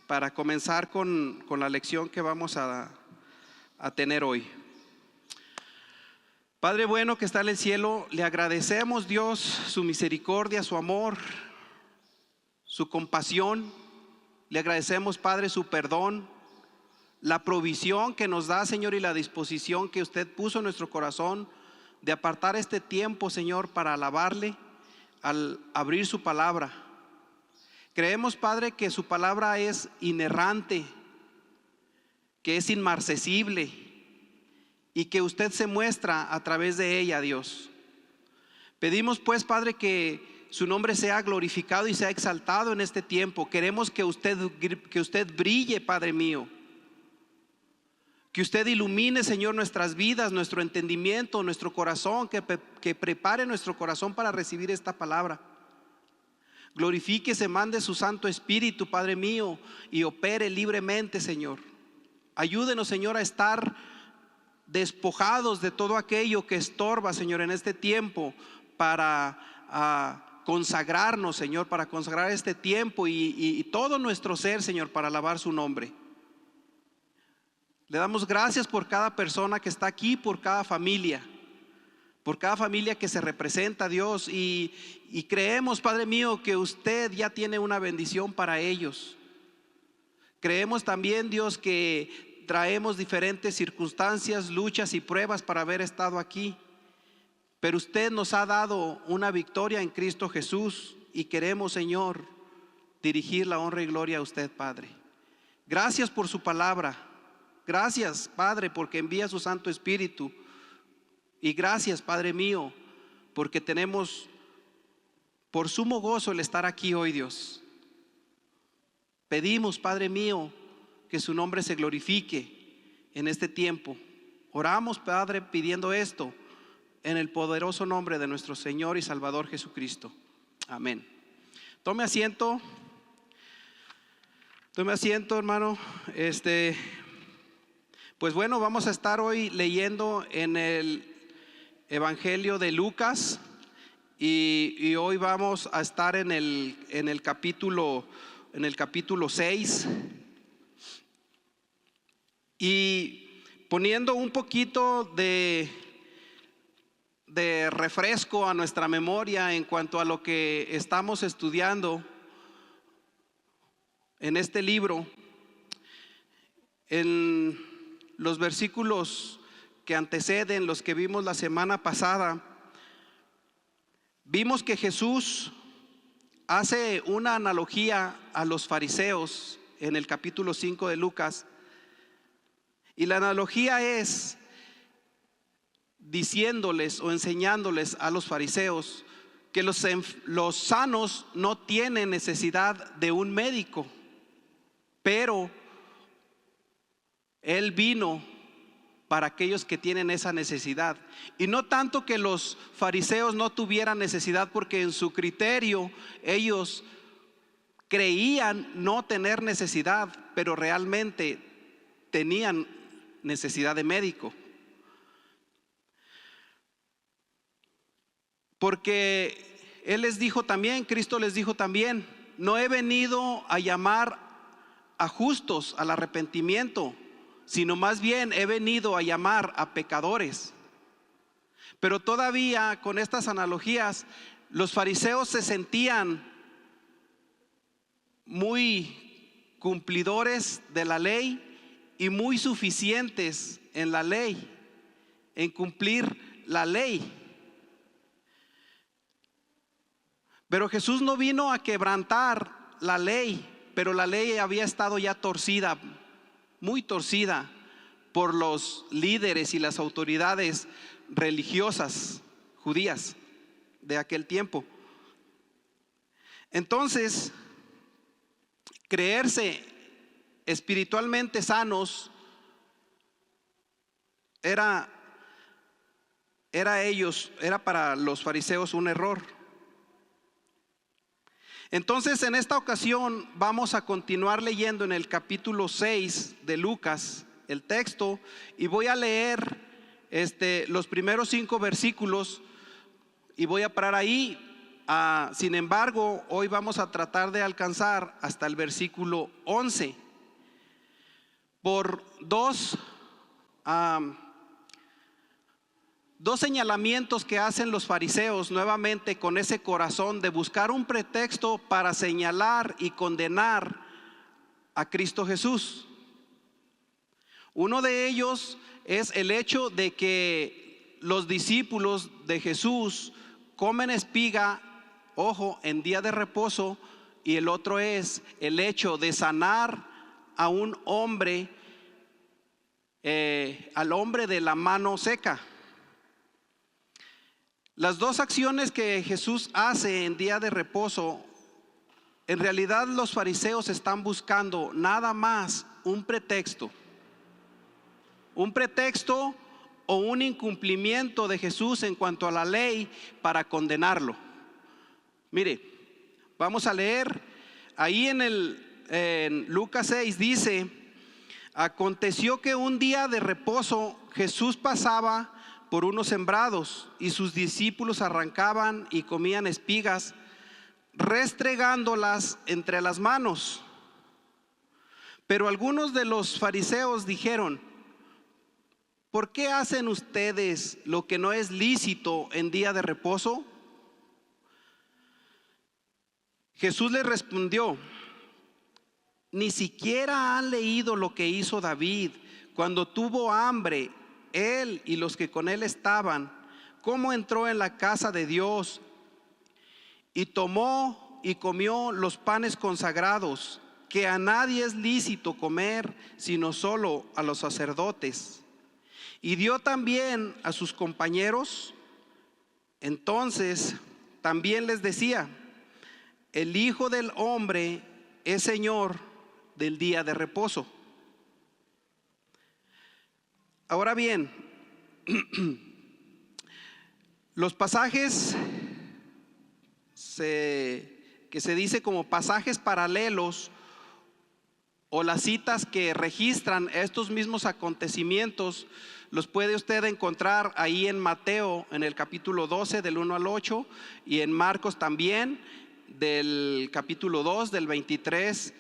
para comenzar con la lección que vamos a tener hoy. Padre bueno que está en el cielo, le agradecemos, Dios, su misericordia, su amor, su compasión. Le agradecemos, Padre, su perdón, la provisión que nos da, Señor, y la disposición que usted puso en nuestro corazón de apartar este tiempo, Señor, para alabarle al abrir su palabra. Creemos, Padre, que su palabra es inerrante, que es inmarcesible y que usted se muestra a través de ella, Dios. Pedimos pues, Padre, que su nombre sea glorificado y sea exaltado en este tiempo. Queremos que usted brille, Padre mío. Que usted ilumine, Señor, nuestras vidas, nuestro entendimiento, nuestro corazón, que prepare nuestro corazón para recibir esta palabra. Glorifíquese, mande su Santo Espíritu, Padre mío, y opere libremente, Señor. Ayúdenos, Señor, a estar despojados de todo aquello que estorba, Señor, en este tiempo para consagrarnos, Señor, para consagrar este tiempo y todo nuestro ser, Señor, para alabar su nombre. Le damos gracias por cada persona que está aquí, por cada familia que se representa, Dios, y creemos, Padre mío, que usted ya tiene una bendición para ellos. Creemos también, Dios, que traemos diferentes circunstancias, luchas y pruebas para haber estado aquí, pero usted nos ha dado una victoria en Cristo Jesús y queremos, Señor, dirigir la honra y gloria a usted, Padre. Gracias por su palabra. Gracias, Padre, porque envía su Santo Espíritu. Y gracias, Padre mío, porque tenemos por sumo gozo el estar aquí hoy, Dios. Pedimos, Padre mío, que su nombre se glorifique en este tiempo. Oramos, Padre, pidiendo esto en el poderoso nombre de nuestro Señor y Salvador Jesucristo. Amén. Tome asiento, hermano. Pues bueno, vamos a estar hoy leyendo en el Evangelio de Lucas y hoy vamos a estar en el capítulo 6 y poniendo un poquito de refresco a nuestra memoria en cuanto a lo que estamos estudiando en este libro. En los versículos que anteceden, los que vimos la semana pasada, vimos que Jesús hace una analogía a los fariseos en el capítulo 5 de Lucas, y la analogía es diciéndoles o enseñándoles a los fariseos que los sanos no tienen necesidad de un médico, pero Él vino para aquellos que tienen esa necesidad. Y no tanto que los fariseos no tuvieran necesidad, porque en su criterio ellos creían no tener necesidad, pero realmente tenían necesidad de médico. Porque Él les dijo también, Cristo les dijo también: no he venido a llamar a justos al arrepentimiento, sino más bien he venido a llamar a pecadores. Pero todavía con estas analogías los fariseos se sentían muy cumplidores de la ley y muy suficientes en la ley, en cumplir la ley. Pero Jesús no vino a quebrantar la ley, pero la ley había estado ya torcida, muy torcida por los líderes y las autoridades religiosas judías de aquel tiempo. Entonces, creerse espiritualmente sanos era para los fariseos un error. Entonces, en esta ocasión vamos a continuar leyendo en el capítulo 6 de Lucas el texto, y voy a leer los primeros 5 versículos y voy a parar ahí Sin embargo, hoy vamos a tratar de alcanzar hasta el versículo 11 por dos señalamientos que hacen los fariseos nuevamente con ese corazón de buscar un pretexto para señalar y condenar a Cristo Jesús. Uno de ellos es el hecho de que los discípulos de Jesús comen espiga, ojo, en día de reposo, y el otro es el hecho de sanar a un hombre, al hombre de la mano seca. Las dos acciones que Jesús hace en día de reposo, en realidad los fariseos están buscando nada más un pretexto o un incumplimiento de Jesús en cuanto a la ley para condenarlo. Mire, vamos a leer ahí en Lucas 6, dice: aconteció que un día de reposo Jesús pasaba por unos sembrados, y sus discípulos arrancaban y comían espigas, restregándolas entre las manos. Pero algunos de los fariseos dijeron: ¿por qué hacen ustedes lo que no es lícito en día de reposo? Jesús les respondió: ni siquiera han leído lo que hizo David cuando tuvo hambre, él y los que con él estaban, cómo entró en la casa de Dios y tomó y comió los panes consagrados, que a nadie es lícito comer sino solo a los sacerdotes, y dio también a sus compañeros. Entonces también les decía: el Hijo del Hombre es Señor del día de reposo. Ahora bien, los pasajes que se dice como pasajes paralelos, o las citas que registran estos mismos acontecimientos, los puede usted encontrar ahí en Mateo, en el capítulo 12 del 1 al 8, y en Marcos también, del capítulo 2 del 23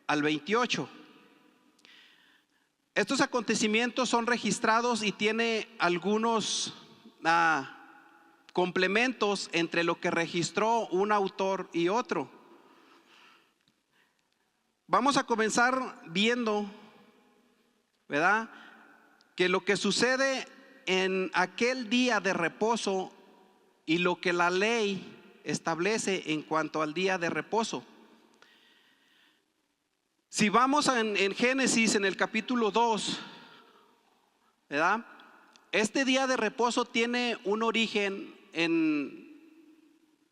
al 28. Estos acontecimientos son registrados y tiene algunos complementos entre lo que registró un autor y otro. Vamos a comenzar viendo, ¿verdad?, que lo que sucede en aquel día de reposo y lo que la ley establece en cuanto al día de reposo. Si vamos en Génesis, en el capítulo 2, ¿verdad?, este día de reposo tiene un origen en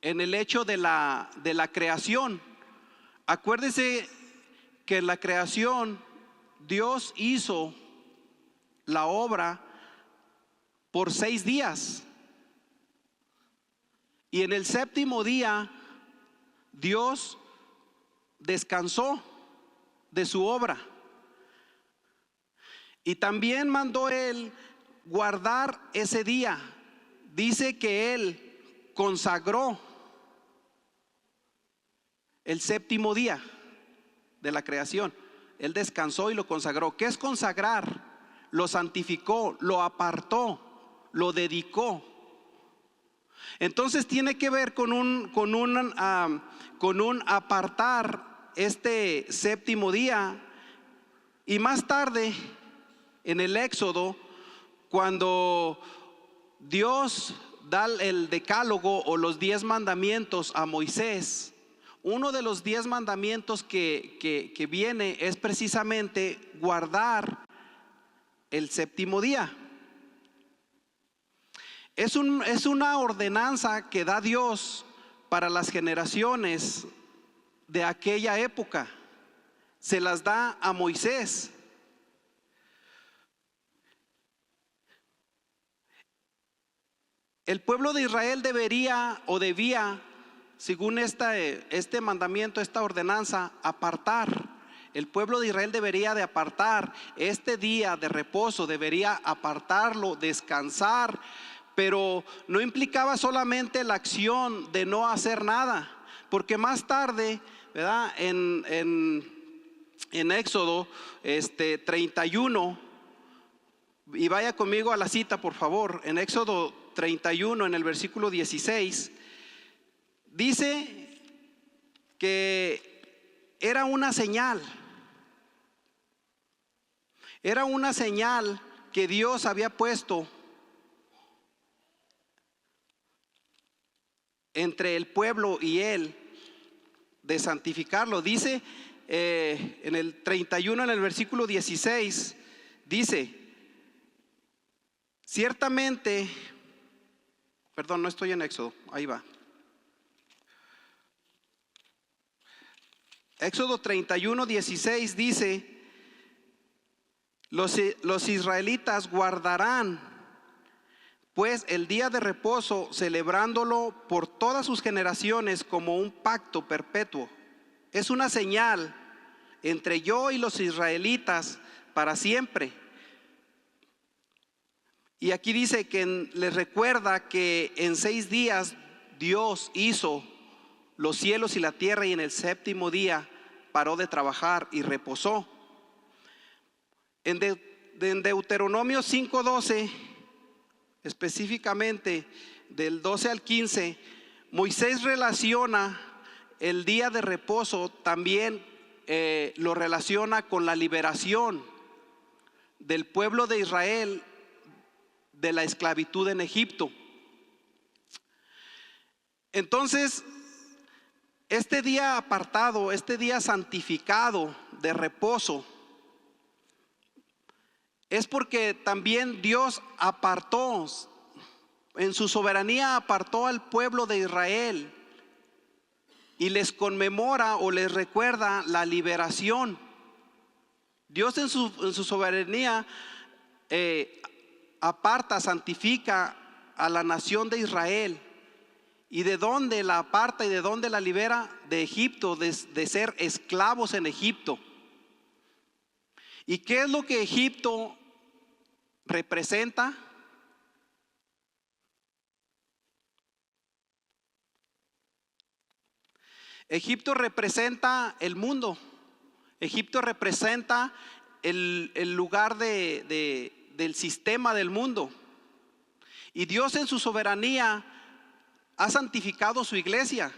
el hecho de la creación. Acuérdese que en la creación Dios hizo la obra por 6 días, y en el séptimo día Dios descansó de su obra, y también mandó Él guardar ese día. Dice que Él consagró el séptimo día de la creación. Él descansó y lo consagró. ¿Qué es consagrar? Lo santificó, lo apartó, lo dedicó. Entonces tiene que ver con un apartar este séptimo día. Y más tarde en el Éxodo, cuando Dios da el decálogo o los 10 mandamientos a Moisés, uno de los 10 mandamientos que viene es precisamente guardar el séptimo día. Es una ordenanza que da Dios para las generaciones de aquella época. Se las da a Moisés. El pueblo de Israel debía, según este mandamiento, esta ordenanza, apartar. El pueblo de Israel debería de apartar este día de reposo, debería apartarlo, descansar, pero no implicaba solamente la acción de no hacer nada, porque más tarde, ¿verdad? En Éxodo 31, y vaya conmigo a la cita por favor, en Éxodo 31 en el versículo 16, dice que era una señal que Dios había puesto entre el pueblo y él, de santificarlo. Dice en el 31, en el versículo 16, dice: ciertamente, perdón, no estoy en Éxodo, ahí va. Éxodo 31, 16 dice: los israelitas guardarán pues el día de reposo, celebrándolo por todas sus generaciones como un pacto perpetuo. Es una señal entre yo y los israelitas para siempre. Y aquí dice que les recuerda que en 6 días Dios hizo los cielos y la tierra, y en el séptimo día paró de trabajar y reposó. En Deuteronomio 5:12, específicamente del 12 al 15, Moisés relaciona el día de reposo, también lo relaciona con la liberación del pueblo de Israel de la esclavitud en Egipto. Entonces, este día apartado, este día santificado de reposo, es porque también Dios apartó, en su soberanía apartó al pueblo de Israel y les conmemora o les recuerda la liberación. Dios en su soberanía aparta, santifica a la nación de Israel. ¿Y de dónde la aparta y de dónde la libera? De Egipto, de ser esclavos en Egipto. ¿Y qué es lo que Egipto representa? Egipto representa el mundo. Egipto representa el lugar del sistema del mundo. Y Dios en su soberanía ha santificado su iglesia.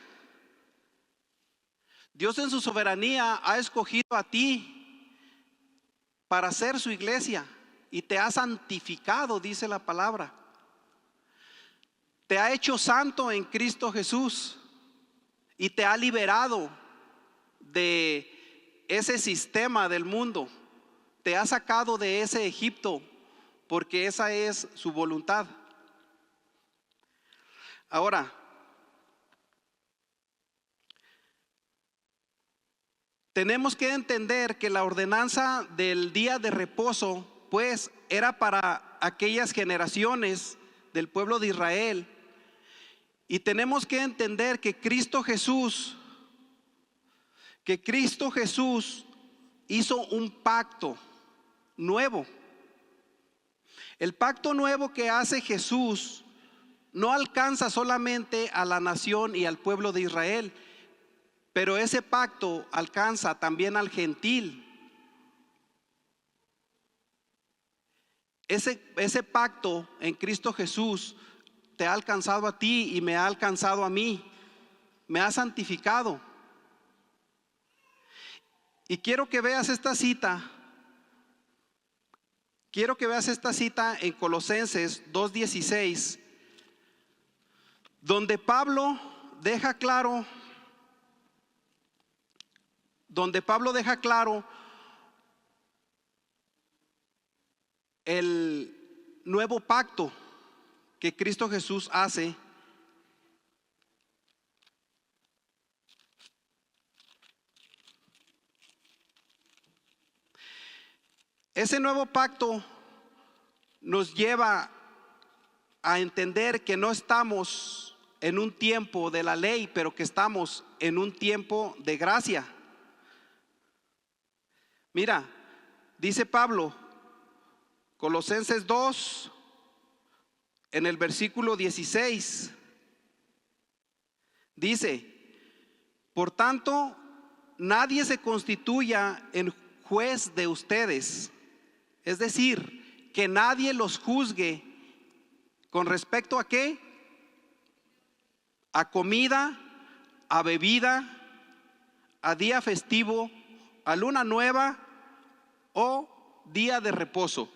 Dios en su soberanía ha escogido a ti para ser su iglesia y te ha santificado, dice la palabra. Te ha hecho santo en Cristo Jesús y te ha liberado de ese sistema del mundo. Te ha sacado de ese Egipto porque esa es su voluntad. Ahora, tenemos que entender que la ordenanza del día de reposo, pues, era para aquellas generaciones del pueblo de Israel. Y tenemos que entender que Cristo Jesús hizo un pacto nuevo. El pacto nuevo que hace Jesús no alcanza solamente a la nación y al pueblo de Israel, pero ese pacto alcanza también al gentil. Ese pacto en Cristo Jesús te ha alcanzado a ti y me ha alcanzado a mí. Me ha santificado. Y quiero que veas esta cita. Quiero que veas esta cita en Colosenses 2:16, donde Pablo deja claro el nuevo pacto que Cristo Jesús hace. Ese nuevo pacto nos lleva a entender que no estamos en un tiempo de la ley, pero que estamos en un tiempo de gracia. Mira, dice Pablo, Colosenses 2, en el versículo 16, dice: por tanto, nadie se constituya en juez de ustedes. Es decir, que nadie los juzgue con respecto a qué, a comida, a bebida, a día festivo, a luna nueva o día de reposo.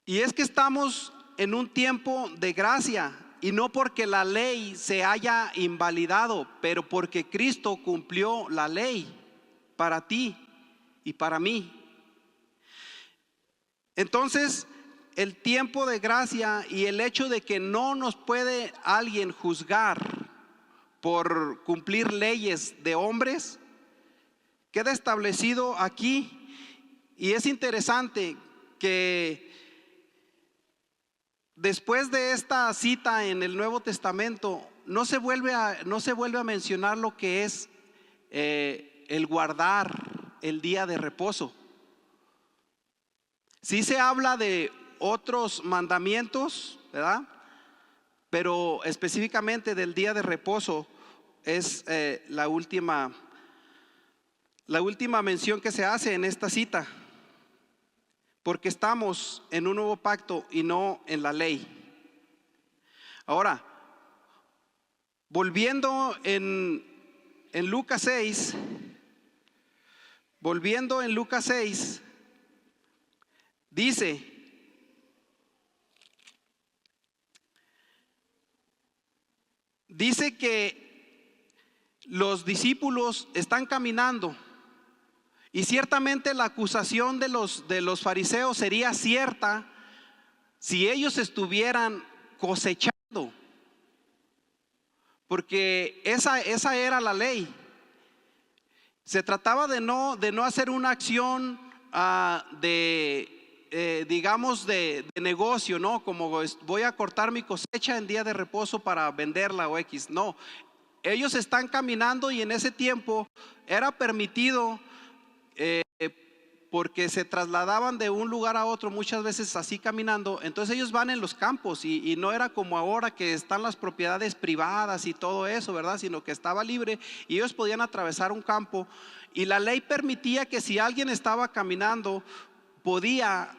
Y es que estamos en un tiempo de gracia, y no porque la ley se haya invalidado, pero porque Cristo cumplió la ley para ti y para mí. Entonces, el tiempo de gracia y el hecho de que no nos puede alguien juzgar por cumplir leyes de hombres, queda establecido aquí. Y es interesante que después de esta cita en el Nuevo Testamento no se vuelve a mencionar lo que es el guardar el día de reposo. Sí se habla de otros mandamientos, ¿verdad? Pero específicamente del día de reposo es la última mención que se hace en esta cita, porque estamos en un nuevo pacto y no en la ley. Ahora, volviendo en Lucas 6, dice: que los discípulos están caminando, y ciertamente la acusación de los fariseos sería cierta si ellos estuvieran cosechando, porque esa era la ley. Se trataba de no hacer una acción digamos de negocio, ¿no? Como voy a cortar mi cosecha en día de reposo para venderla o X. No, ellos están caminando, y en ese tiempo era permitido, porque se trasladaban de un lugar a otro muchas veces así caminando. Entonces ellos van en los campos, y no era como ahora que están las propiedades privadas y todo eso, ¿verdad? Sino que estaba libre y ellos podían atravesar un campo, y la ley permitía que si alguien estaba caminando podía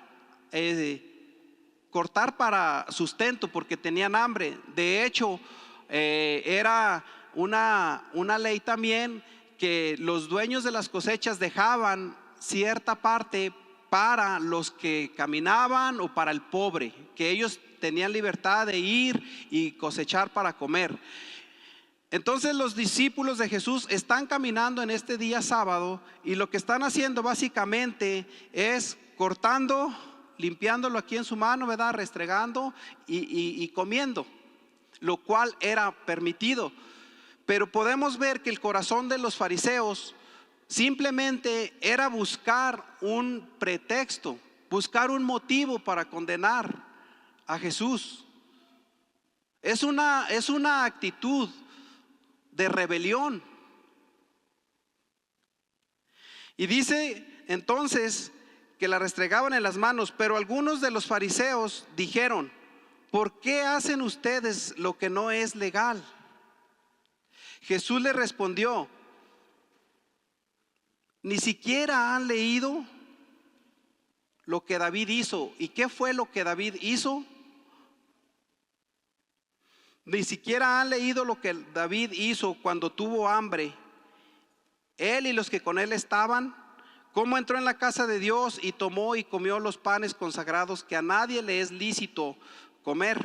cortar para sustento porque tenían hambre. De hecho, era una ley también que los dueños de las cosechas dejaban cierta parte para los que caminaban o para el pobre, que ellos tenían libertad de ir y cosechar para comer. Entonces los discípulos de Jesús están caminando en este día sábado, y lo que están haciendo básicamente es cortando, limpiándolo aquí en su mano, ¿verdad? Restregando y comiendo, lo cual era permitido. Pero podemos ver que el corazón de los fariseos simplemente era buscar un pretexto, buscar un motivo para condenar a Jesús. Es una actitud de rebelión. Y dice entonces que la restregaban en las manos. Pero algunos de los fariseos dijeron: ¿por qué hacen ustedes lo que no es legal? Jesús les respondió: ¿ni siquiera han leído lo que David hizo? ¿Y qué fue lo que David hizo? Ni siquiera han leído lo que David hizo cuando tuvo hambre, él y los que con él estaban, cómo entró en la casa de Dios y tomó y comió los panes consagrados que a nadie le es lícito comer.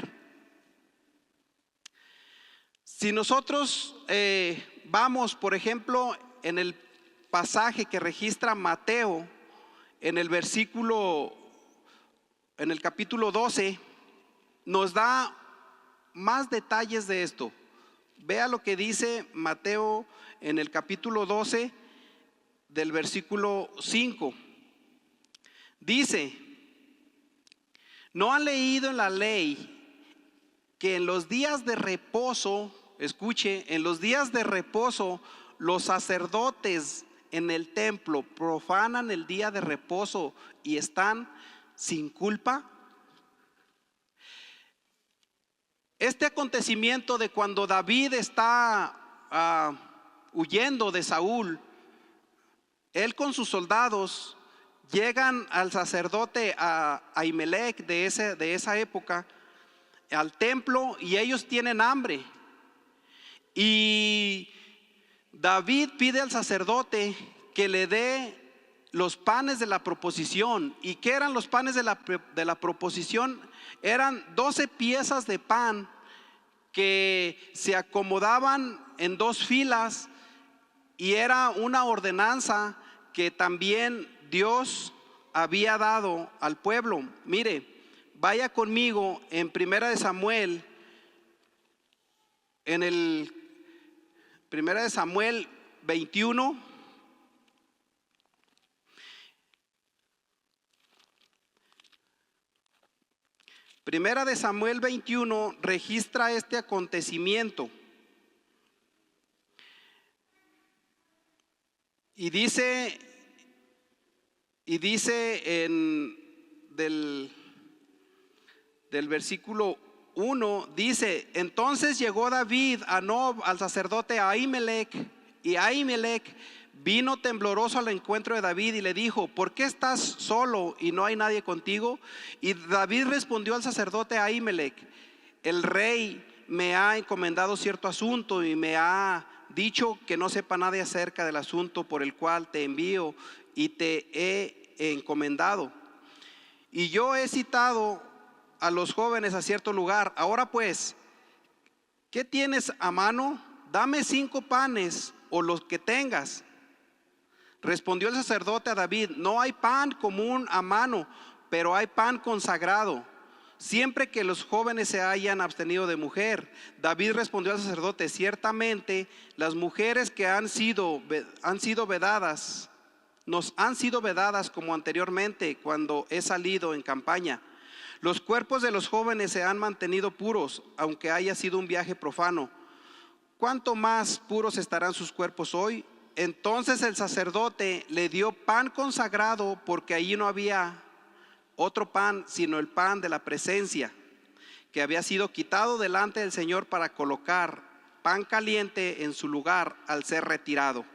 Si nosotros vamos, por ejemplo, en el pasaje que registra Mateo, en el capítulo 12, nos da más detalles de esto. Vea lo que dice Mateo en el capítulo 12 del versículo 5. Dice: ¿no han leído en la ley que en los días de reposo, escuche, en los días de reposo los sacerdotes en el templo profanan el día de reposo y están sin culpa? este acontecimiento de cuando David está huyendo de Saúl, él con sus soldados llegan al sacerdote Ahimelech de esa época, al templo, y ellos tienen hambre. Y David pide al sacerdote que le dé los panes de la proposición. ¿Y qué eran los panes de la proposición? Eran 12 piezas de pan que se acomodaban en 2 filas, y era una ordenanza que también Dios había dado al pueblo. Mire, vaya conmigo en Primera de Samuel, en el Primera de Samuel 21. Primera de Samuel 21 registra este acontecimiento. Y dice del versículo 1, dice: entonces llegó David a Nob al sacerdote Ahimelech, y Ahimelech vino tembloroso al encuentro de David y le dijo: ¿por qué estás solo y no hay nadie contigo? Y David respondió al sacerdote Ahimelech: el rey me ha encomendado cierto asunto y me ha dicho que no sepa nadie acerca del asunto por el cual te envío y te he encomendado. Y yo he citado a los jóvenes a cierto lugar. Ahora pues, ¿qué tienes a mano? Dame 5 panes o los que tengas. Respondió el sacerdote a David: no hay pan común a mano, pero hay pan consagrado, siempre que los jóvenes se hayan abstenido de mujer. David respondió al sacerdote: ciertamente las mujeres que han sido vedadas, nos han sido vedadas como anteriormente cuando he salido en campaña. Los cuerpos de los jóvenes se han mantenido puros, aunque haya sido un viaje profano. ¿Cuánto más puros estarán sus cuerpos hoy? Entonces el sacerdote le dio pan consagrado, porque allí no había otro pan sino el pan de la presencia, que había sido quitado delante del Señor para colocar pan caliente en su lugar al ser retirado.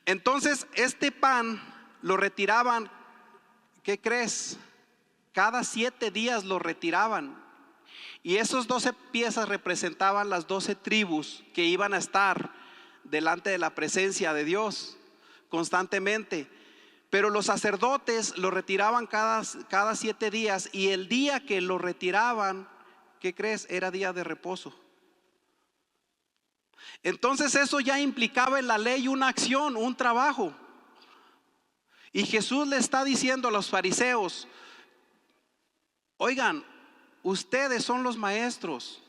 Entonces este pan lo retiraban, ¿qué crees? Cada 7 días lo retiraban. Y esos 12 piezas representaban las 12 tribus que iban a estar delante de la presencia de Dios constantemente. Pero los sacerdotes lo retiraban cada 7 días, y el día que lo retiraban, ¿qué crees? Era día de reposo. Entonces eso ya implicaba en la ley una acción, un trabajo. Y Jesús le está diciendo a los fariseos: oigan, ustedes son los maestros.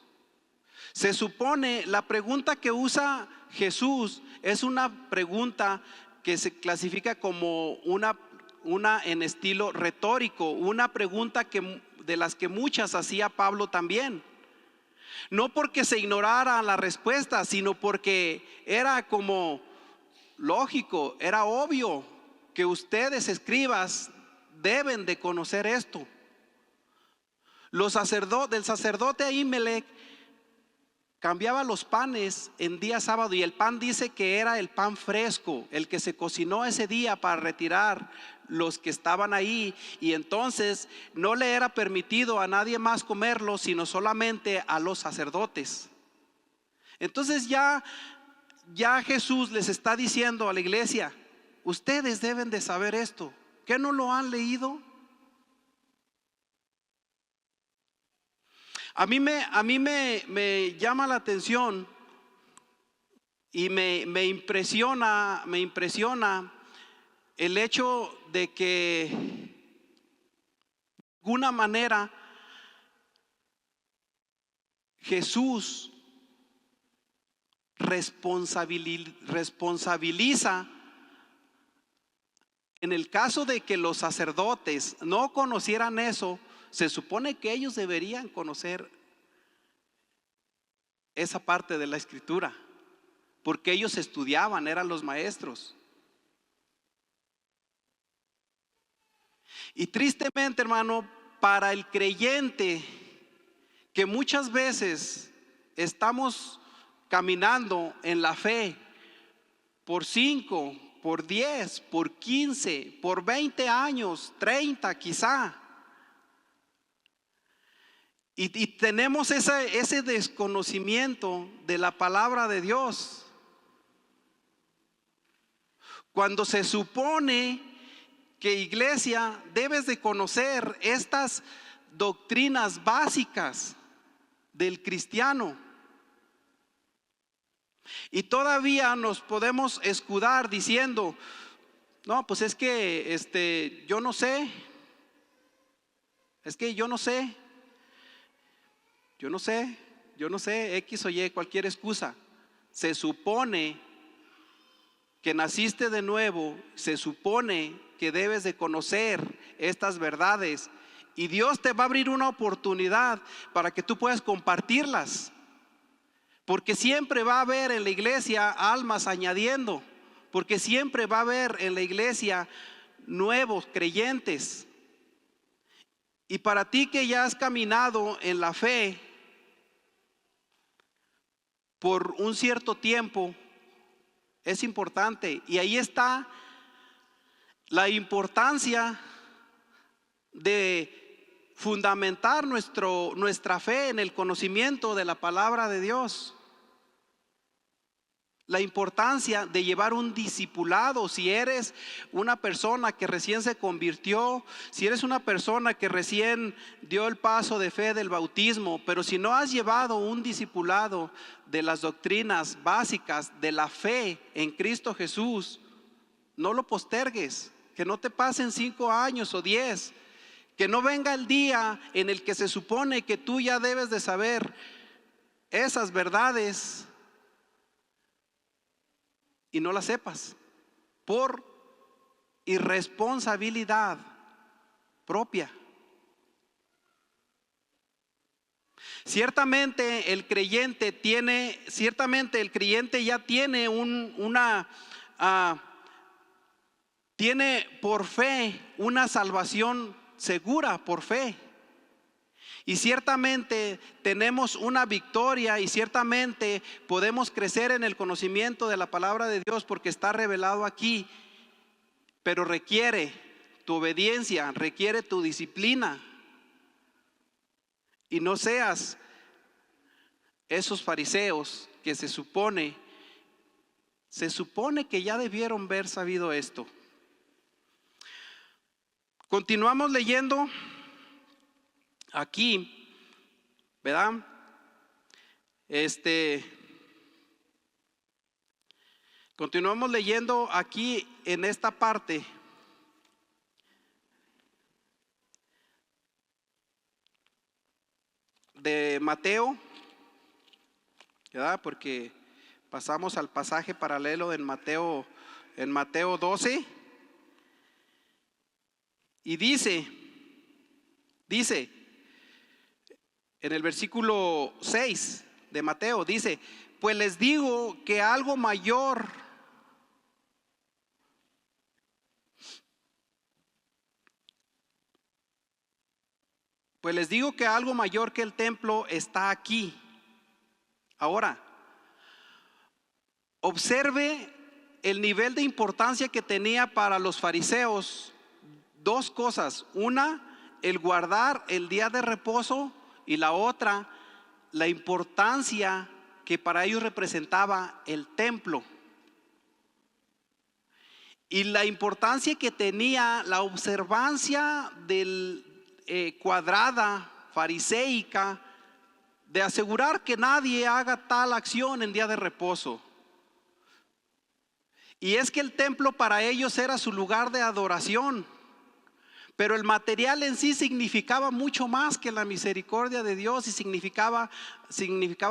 Se supone, la pregunta que usa Jesús es una pregunta que se clasifica como una en estilo retórico, una pregunta de las que muchas hacía Pablo también. No porque se ignorara la respuesta, sino porque era como lógico, era obvio que ustedes, escribas, deben de conocer esto. El sacerdote Ahimelech cambiaba los panes en día sábado, y el pan dice que era el pan fresco, el que se cocinó ese día para retirar los que estaban ahí, y entonces no le era permitido a nadie más comerlo, sino solamente a los sacerdotes. Entonces ya Jesús les está diciendo a la iglesia: ustedes deben de saber esto. ¿Qué no lo han leído? A mí me llama la atención y me impresiona el hecho de que de alguna manera Jesús responsabiliza. En el caso de que los sacerdotes no conocieran eso, se supone que ellos deberían conocer esa parte de la escritura, porque ellos estudiaban, eran los maestros. Y tristemente, hermano, para el creyente que muchas veces estamos caminando en la fe por 5, por 10, por 15, por 20 años, 30 quizá. Y tenemos ese desconocimiento de la palabra de Dios. Cuando se supone que, iglesia, debes de conocer estas doctrinas básicas del cristiano. Y todavía nos podemos escudar diciendo: no, pues es que yo no sé. Es que yo no sé. Yo no sé, X o Y, cualquier excusa. Se supone que naciste de nuevo, se supone que debes de conocer estas verdades, y Dios te va a abrir una oportunidad para que tú puedas compartirlas, porque siempre va a haber en la iglesia almas añadiendo, porque siempre va a haber en la iglesia nuevos creyentes. Y para ti que ya has caminado en la fe por un cierto tiempo, es importante, y ahí está la importancia de fundamentar nuestra fe en el conocimiento de la palabra de Dios. La importancia de llevar un discipulado. Si eres una persona que recién se convirtió, si eres una persona que recién dio el paso de fe del bautismo, pero si no has llevado un discipulado de las doctrinas básicas de la fe en Cristo Jesús, no lo postergues. Que no te pasen 5 años o 10. Que no venga el día en el que se supone que tú ya debes de saber esas verdades y no las sepas por irresponsabilidad propia. Ciertamente el creyente ya tiene tiene por fe una salvación segura por fe. Y ciertamente tenemos una victoria, y ciertamente podemos crecer en el conocimiento de la palabra de Dios porque está revelado aquí. Pero requiere tu obediencia, requiere tu disciplina. Y no seas esos fariseos que se supone que ya debieron haber sabido esto. Continuamos leyendo aquí, ¿verdad? Continuamos leyendo aquí en esta parte. De Mateo, ¿verdad? Porque pasamos al pasaje paralelo en Mateo 12. Y dice en el versículo 6 de Mateo, dice: pues les digo que algo mayor que el templo está aquí. Ahora, observe el nivel de importancia que tenía para los fariseos dos cosas: una, el guardar el día de reposo, y la otra, la importancia que para ellos representaba el templo. Y la importancia que tenía la observancia del cuadrada fariseica de asegurar que nadie haga tal acción en día de reposo. Y es que el templo para ellos era su lugar de adoración, pero el material en sí significaba mucho más que la misericordia de Dios, y significaba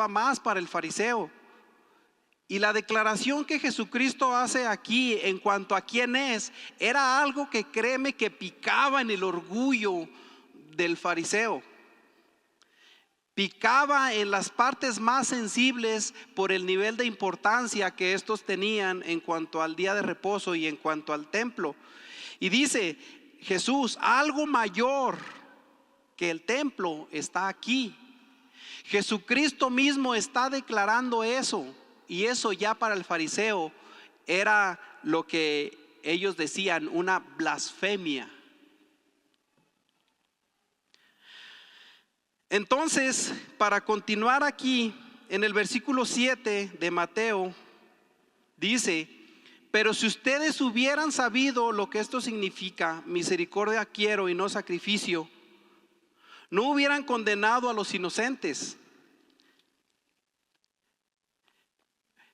más para el fariseo. Y la declaración que Jesucristo hace aquí en cuanto a quién es, era algo que, créeme, que picaba en el orgullo del fariseo. Picaba en las partes más sensibles por el nivel de importancia que estos tenían en cuanto al día de reposo y en cuanto al templo. Y dice Jesús: algo mayor que el templo está aquí. Jesucristo mismo está declarando eso, y eso ya para el fariseo era lo que ellos decían, una blasfemia. Entonces, para continuar aquí, en el versículo 7 de Mateo, dice: pero si ustedes hubieran sabido lo que esto significa, misericordia quiero y no sacrificio, no hubieran condenado a los inocentes.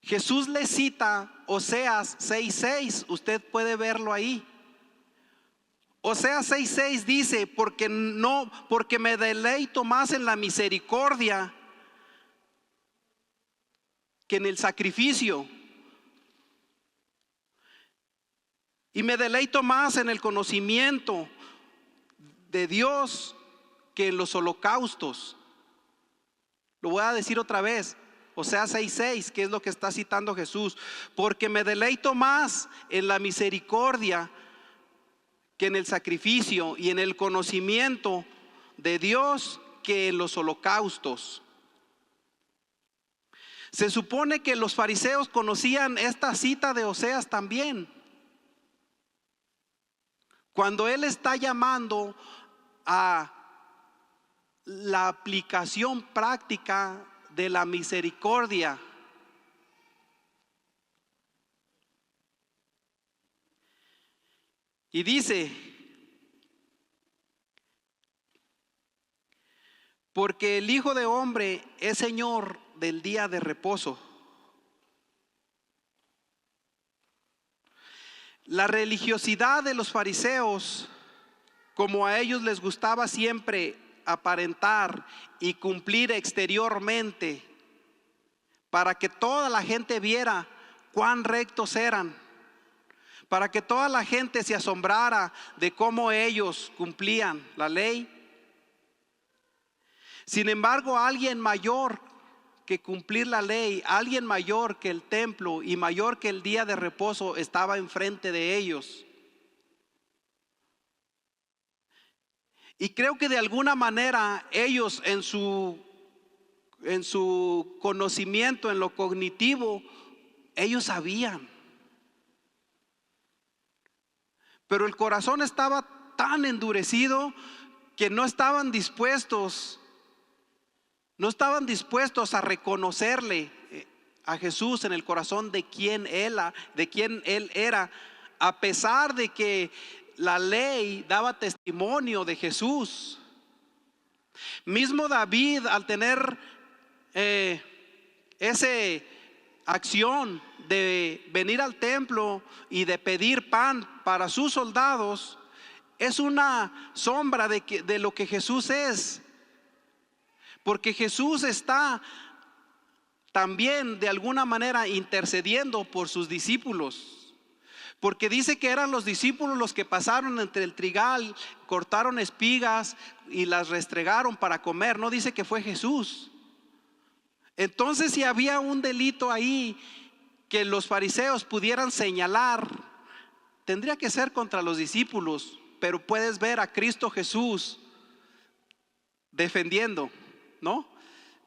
Jesús le cita Oseas 6:6, usted puede verlo ahí. Oseas 6:6 dice: porque me deleito más en la misericordia que en el sacrificio, y me deleito más en el conocimiento de Dios que en los holocaustos. Lo voy a decir otra vez, Oseas 6:6, que es lo que está citando Jesús: porque me deleito más en la misericordia que en el sacrificio, y en el conocimiento de Dios que en los holocaustos. Se supone que los fariseos conocían esta cita de Oseas también, cuando él está llamando a la aplicación práctica de la misericordia. Y dice: porque el Hijo de Hombre es Señor del día de reposo. La religiosidad de los fariseos, como a ellos les gustaba siempre aparentar y cumplir exteriormente para que toda la gente viera cuán rectos eran, para que toda la gente se asombrara de cómo ellos cumplían la ley. Sin embargo, alguien mayor que cumplir la ley, alguien mayor que el templo y mayor que el día de reposo, estaba enfrente de ellos. Y creo que de alguna manera ellos en su conocimiento, en lo cognitivo, ellos sabían. Pero el corazón estaba tan endurecido que no estaban dispuestos a reconocerle a Jesús en el corazón de quién él era, a pesar de que la ley daba testimonio de Jesús. Mismo David, al tener esa acción de venir al templo y de pedir pan para sus soldados, es una sombra de lo que Jesús es. Porque Jesús está también de alguna manera intercediendo por sus discípulos. Porque dice que eran los discípulos los que pasaron entre el trigal, cortaron espigas y las restregaron para comer. No dice que fue Jesús. Entonces, si había un delito ahí que los fariseos pudieran señalar, tendría que ser contra los discípulos. Pero puedes ver a Cristo Jesús defendiendo, ¿no?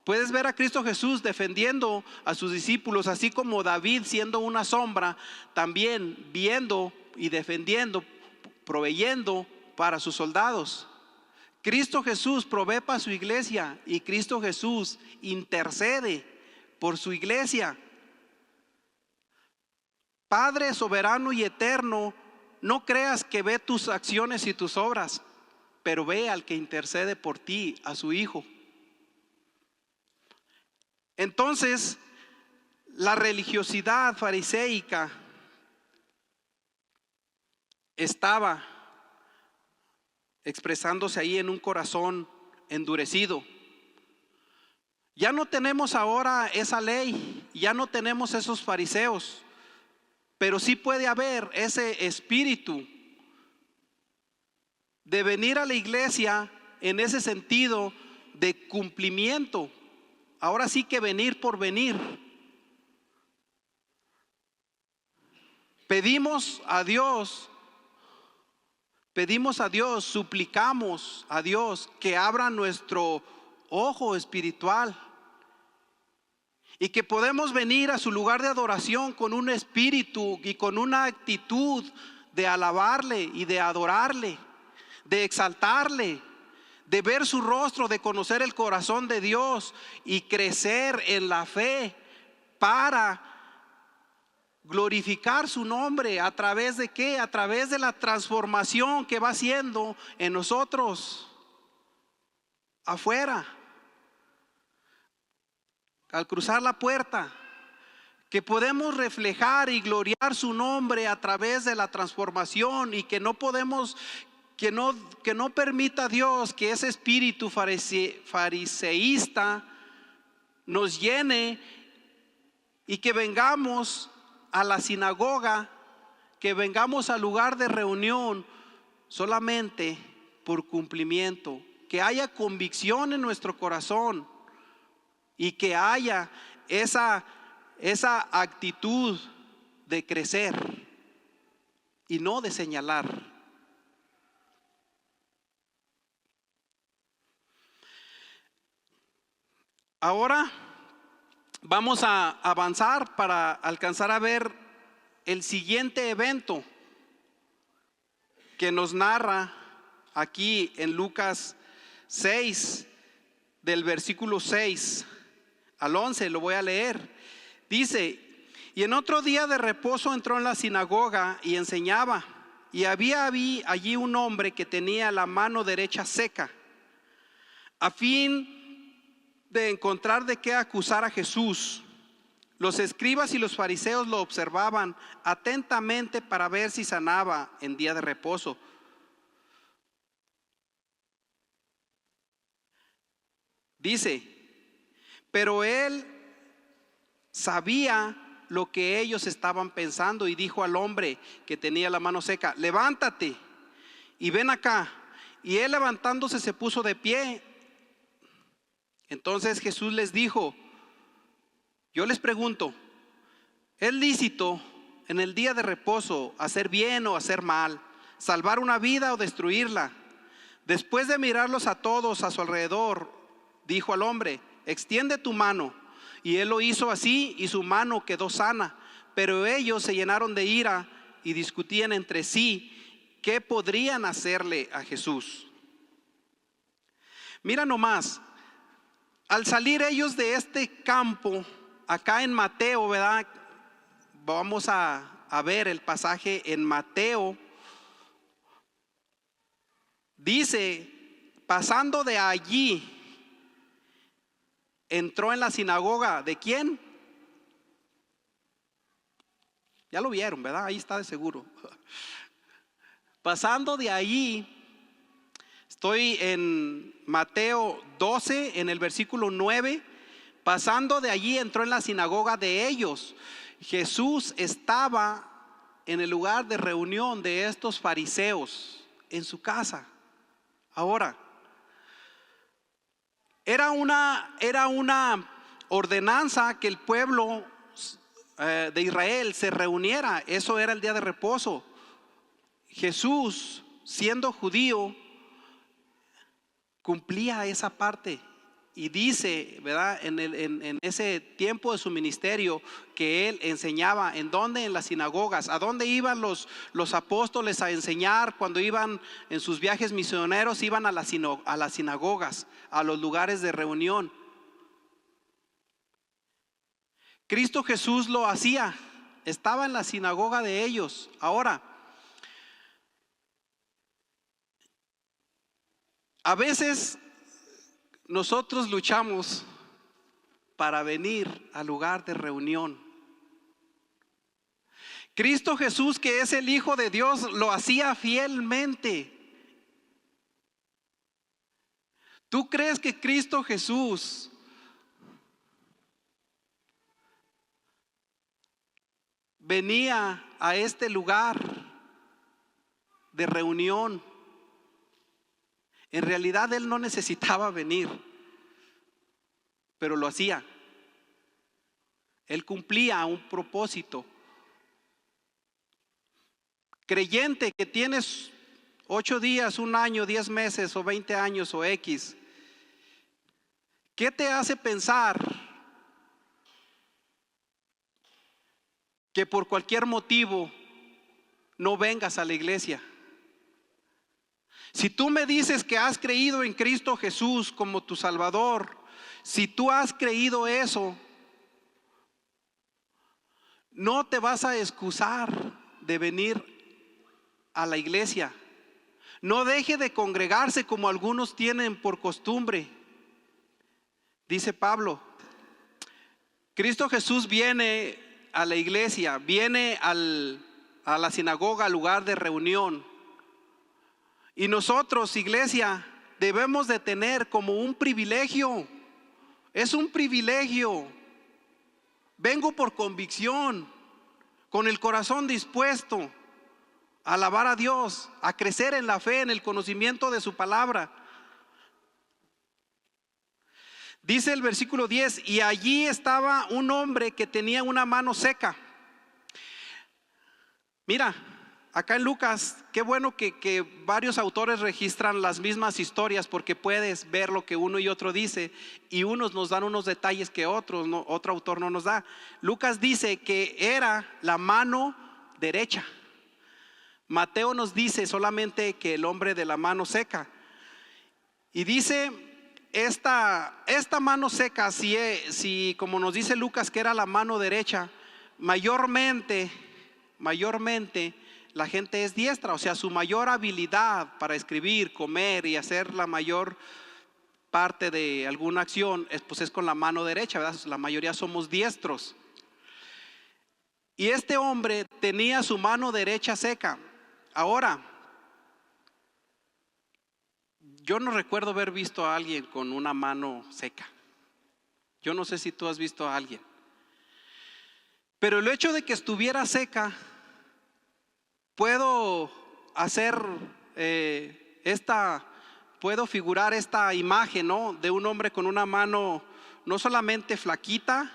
Puedes ver a Cristo Jesús defendiendo a sus discípulos, así como David, siendo una sombra, también viendo y defendiendo, proveyendo para sus soldados. Cristo Jesús provee para su iglesia, y Cristo Jesús intercede por su iglesia. Padre soberano y eterno, no creas que ve tus acciones y tus obras, pero ve al que intercede por ti, a su Hijo. Entonces, la religiosidad fariseica estaba expresándose ahí en un corazón endurecido. Ya no tenemos ahora esa ley, ya no tenemos esos fariseos, pero sí puede haber ese espíritu de venir a la iglesia en ese sentido de cumplimiento. Ahora sí que venir por venir. Pedimos a Dios, suplicamos a Dios que abra nuestro ojo espiritual, y que podemos venir a su lugar de adoración con un espíritu y con una actitud de alabarle y de adorarle, de exaltarle, de ver su rostro, de conocer el corazón de Dios y crecer en la fe para glorificar su nombre. ¿A través de qué? A través de la transformación que va haciendo en nosotros afuera, al cruzar la puerta, que podemos reflejar y gloriar su nombre a través de la transformación, y que no podemos, que no permita Dios que ese espíritu fariseísta nos llene y que vengamos a la sinagoga, que vengamos al lugar de reunión solamente por cumplimiento, que haya convicción en nuestro corazón y que haya esa actitud de crecer y no de señalar. Ahora vamos a avanzar para alcanzar a ver el siguiente evento que nos narra aquí en Lucas 6, del versículo 6 al 11, lo voy a leer. Dice: y en otro día de reposo entró en la sinagoga y enseñaba, y había allí un hombre que tenía la mano derecha seca. A fin de encontrar de qué acusar a Jesús, los escribas y los fariseos lo observaban atentamente para ver si sanaba en día de reposo. Dice: pero él sabía lo que ellos estaban pensando y dijo al hombre que tenía la mano seca: levántate y ven acá. Y él, levantándose, se puso de pie. Entonces Jesús les dijo: yo les pregunto, ¿es lícito en el día de reposo hacer bien o hacer mal, salvar una vida o destruirla? Después de mirarlos a todos a su alrededor, dijo al hombre: extiende tu mano. Y él lo hizo así, y su mano quedó sana. Pero ellos se llenaron de ira y discutían entre sí qué podrían hacerle a Jesús. Mira nomás, al salir ellos de este campo, acá en Mateo, ¿verdad? Vamos a ver el pasaje en Mateo. Dice: pasando de allí, entró en la sinagoga. ¿De quién? Ya lo vieron, ¿verdad? Ahí está de seguro. Pasando de allí, estoy en Mateo 12, en el versículo 9. Pasando de allí, entró en la sinagoga de ellos. Jesús estaba en el lugar de reunión de estos fariseos, en su casa. Ahora, era una ordenanza que el pueblo de Israel se reuniera. Eso era el día de reposo. Jesús, siendo judío, cumplía esa parte. Y dice, ¿verdad?, en ese tiempo de su ministerio, que él enseñaba. ¿En dónde? En las sinagogas. ¿A dónde iban los apóstoles a enseñar? Cuando iban en sus viajes misioneros, iban a las sinagogas, a los lugares de reunión. Cristo Jesús lo hacía, estaba en la sinagoga de ellos. Ahora, a veces nosotros luchamos para venir al lugar de reunión. Cristo Jesús, que es el Hijo de Dios, lo hacía fielmente. ¿Tú crees que Cristo Jesús venía a este lugar de reunión? En realidad él no necesitaba venir, pero lo hacía. Él cumplía un propósito. Creyente que tienes 8 días, 1 año, 10 meses o 20 años o X, ¿qué te hace pensar que por cualquier motivo no vengas a la iglesia. Si tú me dices que has creído en Cristo Jesús como tu Salvador, si tú has creído eso, no te vas a excusar de venir a la iglesia. No deje de congregarse como algunos tienen por costumbre. Dice Pablo, Cristo Jesús viene a la iglesia, viene a la sinagoga, al lugar de reunión. Y nosotros, iglesia, debemos de tener como un privilegio. Es un privilegio. Vengo por convicción, con el corazón dispuesto a alabar a Dios, a crecer en la fe, en el conocimiento de su palabra. Dice el versículo 10, y allí estaba un hombre que tenía una mano seca. Mira, acá en Lucas, qué bueno que varios autores registran las mismas historias, porque puedes ver lo que uno y otro dice, y unos nos dan unos detalles que otros, otro autor no nos da. Lucas dice que era la mano derecha. Mateo nos dice solamente que el hombre de la mano seca. Y dice, esta mano seca, si como nos dice Lucas que era la mano derecha, mayormente la gente es diestra, o sea, su mayor habilidad para escribir, comer y hacer la mayor parte de alguna acción es con la mano derecha, ¿verdad? La mayoría somos diestros. Y este hombre tenía su mano derecha seca. Ahora, yo no recuerdo haber visto a alguien con una mano seca. Yo no sé si tú has visto a alguien. Pero el hecho de que estuviera seca, puedo figurar esta imagen, ¿no? De un hombre con una mano no solamente flaquita,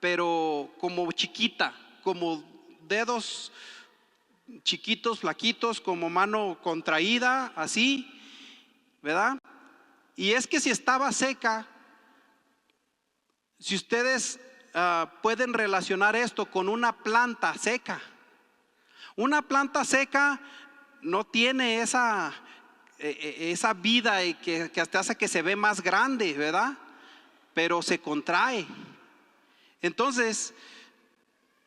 pero como chiquita, como dedos chiquitos, flaquitos, como mano contraída, así, ¿verdad? Y es que si estaba seca, si ustedes pueden relacionar esto con una planta seca. Una planta seca no tiene esa vida que hasta hace que se ve más grande, ¿verdad? Pero se contrae. Entonces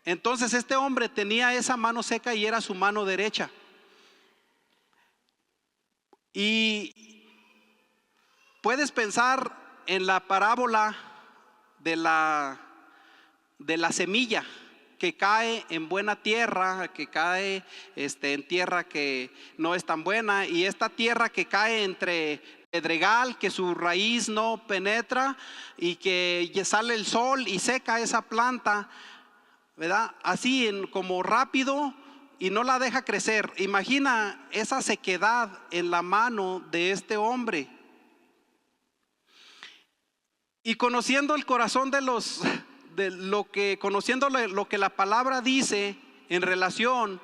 este hombre tenía esa mano seca y era su mano derecha. Y puedes pensar en la parábola de la semilla que cae en buena tierra, que cae en tierra que no es tan buena, y esta tierra que cae entre pedregal, que su raíz no penetra y que sale el sol y seca esa planta, ¿verdad? Así como rápido, y no la deja crecer. Imagina esa sequedad en la mano de este hombre. Y conociendo el corazón conociendo lo que la palabra dice en relación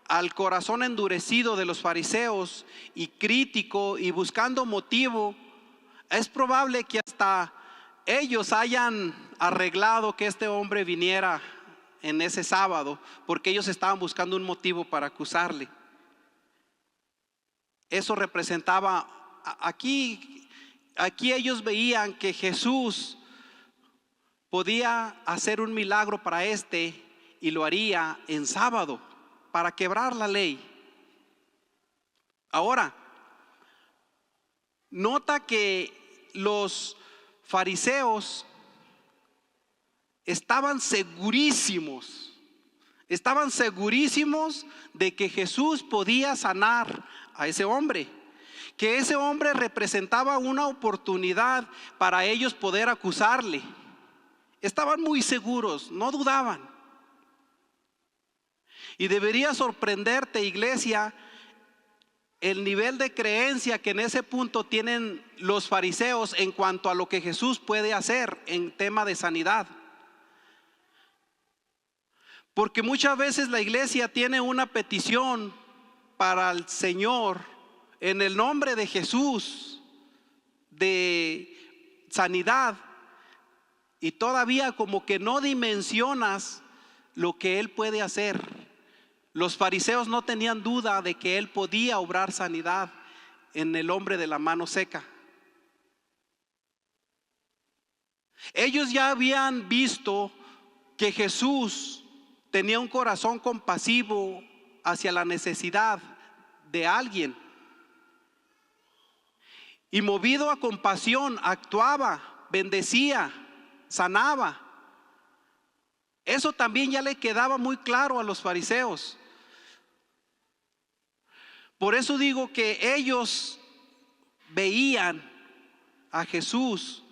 al corazón endurecido de los fariseos y crítico y buscando motivo, es probable que hasta ellos hayan arreglado que este hombre viniera en ese sábado, porque ellos estaban buscando un motivo para acusarle. Eso representaba, aquí ellos veían que Jesús podía hacer un milagro para y lo haría en sábado para quebrar la ley. Ahora, nota que los fariseos estaban segurísimos de que Jesús podía sanar a ese hombre, que ese hombre representaba una oportunidad para ellos poder acusarle. Estaban muy seguros, no dudaban. Y debería sorprenderte, iglesia, el nivel de creencia que en ese punto tienen los fariseos en cuanto a lo que Jesús puede hacer en tema de sanidad. Porque muchas veces la iglesia tiene una petición para el Señor en el nombre de Jesús de sanidad, y todavía como que no dimensionas lo que Él puede hacer. Los fariseos no tenían duda de que Él podía obrar sanidad en el hombre de la mano seca. Ellos ya habían visto que Jesús tenía un corazón compasivo hacia la necesidad de alguien. Y movido a compasión, actuaba, bendecía, sanaba. Eso también ya le quedaba muy claro a los fariseos. Por eso digo que ellos veían a Jesús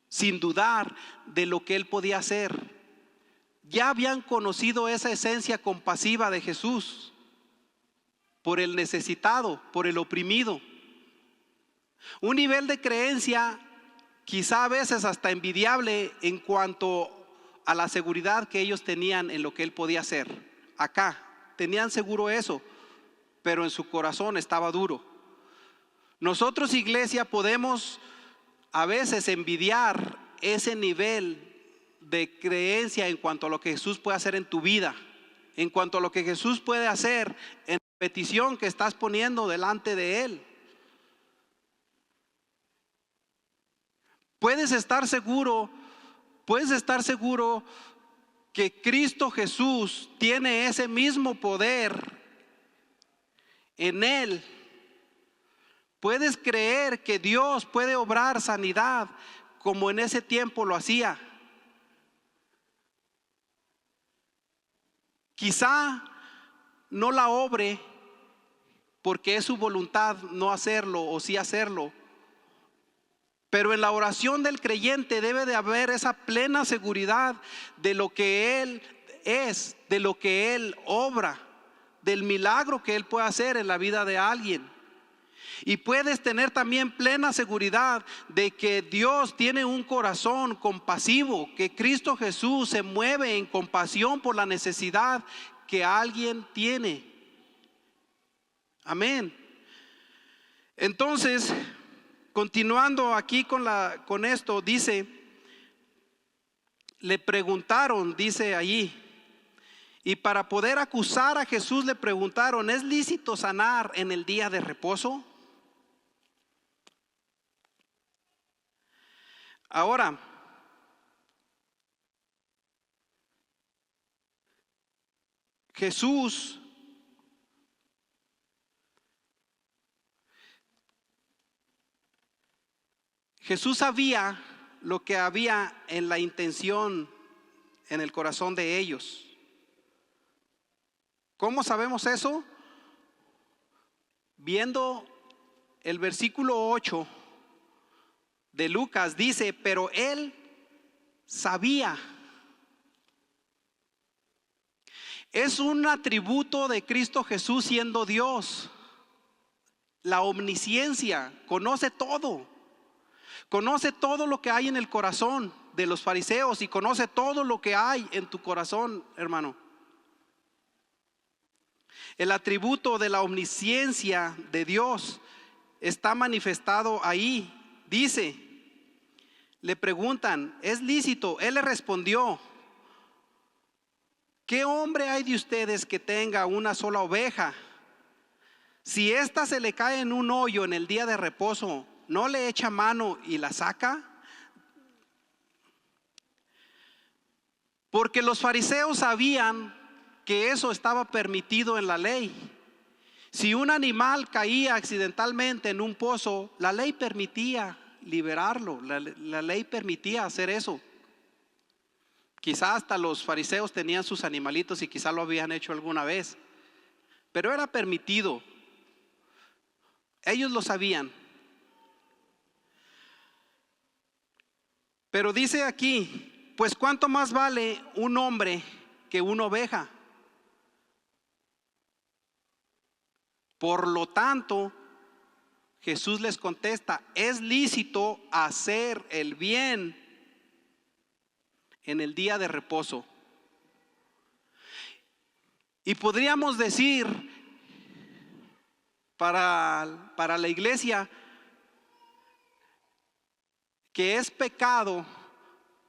sin dudar de lo que Él podía hacer. Ya habían conocido esa esencia compasiva de Jesús por el necesitado, por el oprimido. Un nivel de creencia quizá a veces hasta envidiable en cuanto a la seguridad que ellos tenían en lo que Él podía hacer. Acá tenían seguro eso, pero en su corazón estaba duro. Nosotros, iglesia, podemos a veces envidiar ese nivel de creencia en cuanto a lo que Jesús puede hacer en tu vida, en cuanto a lo que Jesús puede hacer en la petición que estás poniendo delante de Él. Puedes estar seguro que Cristo Jesús tiene ese mismo poder en Él. Puedes creer que Dios puede obrar sanidad como en ese tiempo lo hacía. Quizá no la obre porque es su voluntad no hacerlo o sí hacerlo. Pero en la oración del creyente debe de haber esa plena seguridad de lo que Él es, de lo que Él obra, del milagro que Él puede hacer en la vida de alguien. Y puedes tener también plena seguridad de que Dios tiene un corazón compasivo, que Cristo Jesús se mueve en compasión por la necesidad que alguien tiene. Amén. Entonces, continuando aquí con esto, dice, le preguntaron, dice allí, y para poder acusar a Jesús le preguntaron, ¿es lícito sanar en el día de reposo? Ahora, Jesús sabía lo que había en la intención, en el corazón de ellos. ¿Cómo sabemos eso? Viendo el versículo 8 de Lucas, dice, pero Él sabía. Es un atributo de Cristo Jesús siendo Dios. La omnisciencia, conoce todo. Conoce todo lo que hay en el corazón de los fariseos y conoce todo lo que hay en tu corazón, hermano. El atributo de la omnisciencia de Dios está manifestado ahí. Dice, le preguntan, ¿es lícito? Él le respondió, ¿qué hombre hay de ustedes que tenga una sola oveja? Si ésta se le cae en un hoyo en el día de reposo, ¿no le echa mano y la saca? Porque los fariseos sabían que eso estaba permitido en la ley. Si un animal caía accidentalmente en un pozo, la ley permitía liberarlo, la ley permitía hacer eso. Quizá hasta los fariseos tenían sus animalitos y quizá lo habían hecho alguna vez, pero era permitido. Ellos lo sabían. Pero dice aquí, pues cuánto más vale un hombre que una oveja. Por lo tanto, Jesús les contesta, es lícito hacer el bien en el día de reposo. Y podríamos decir para la iglesia que es pecado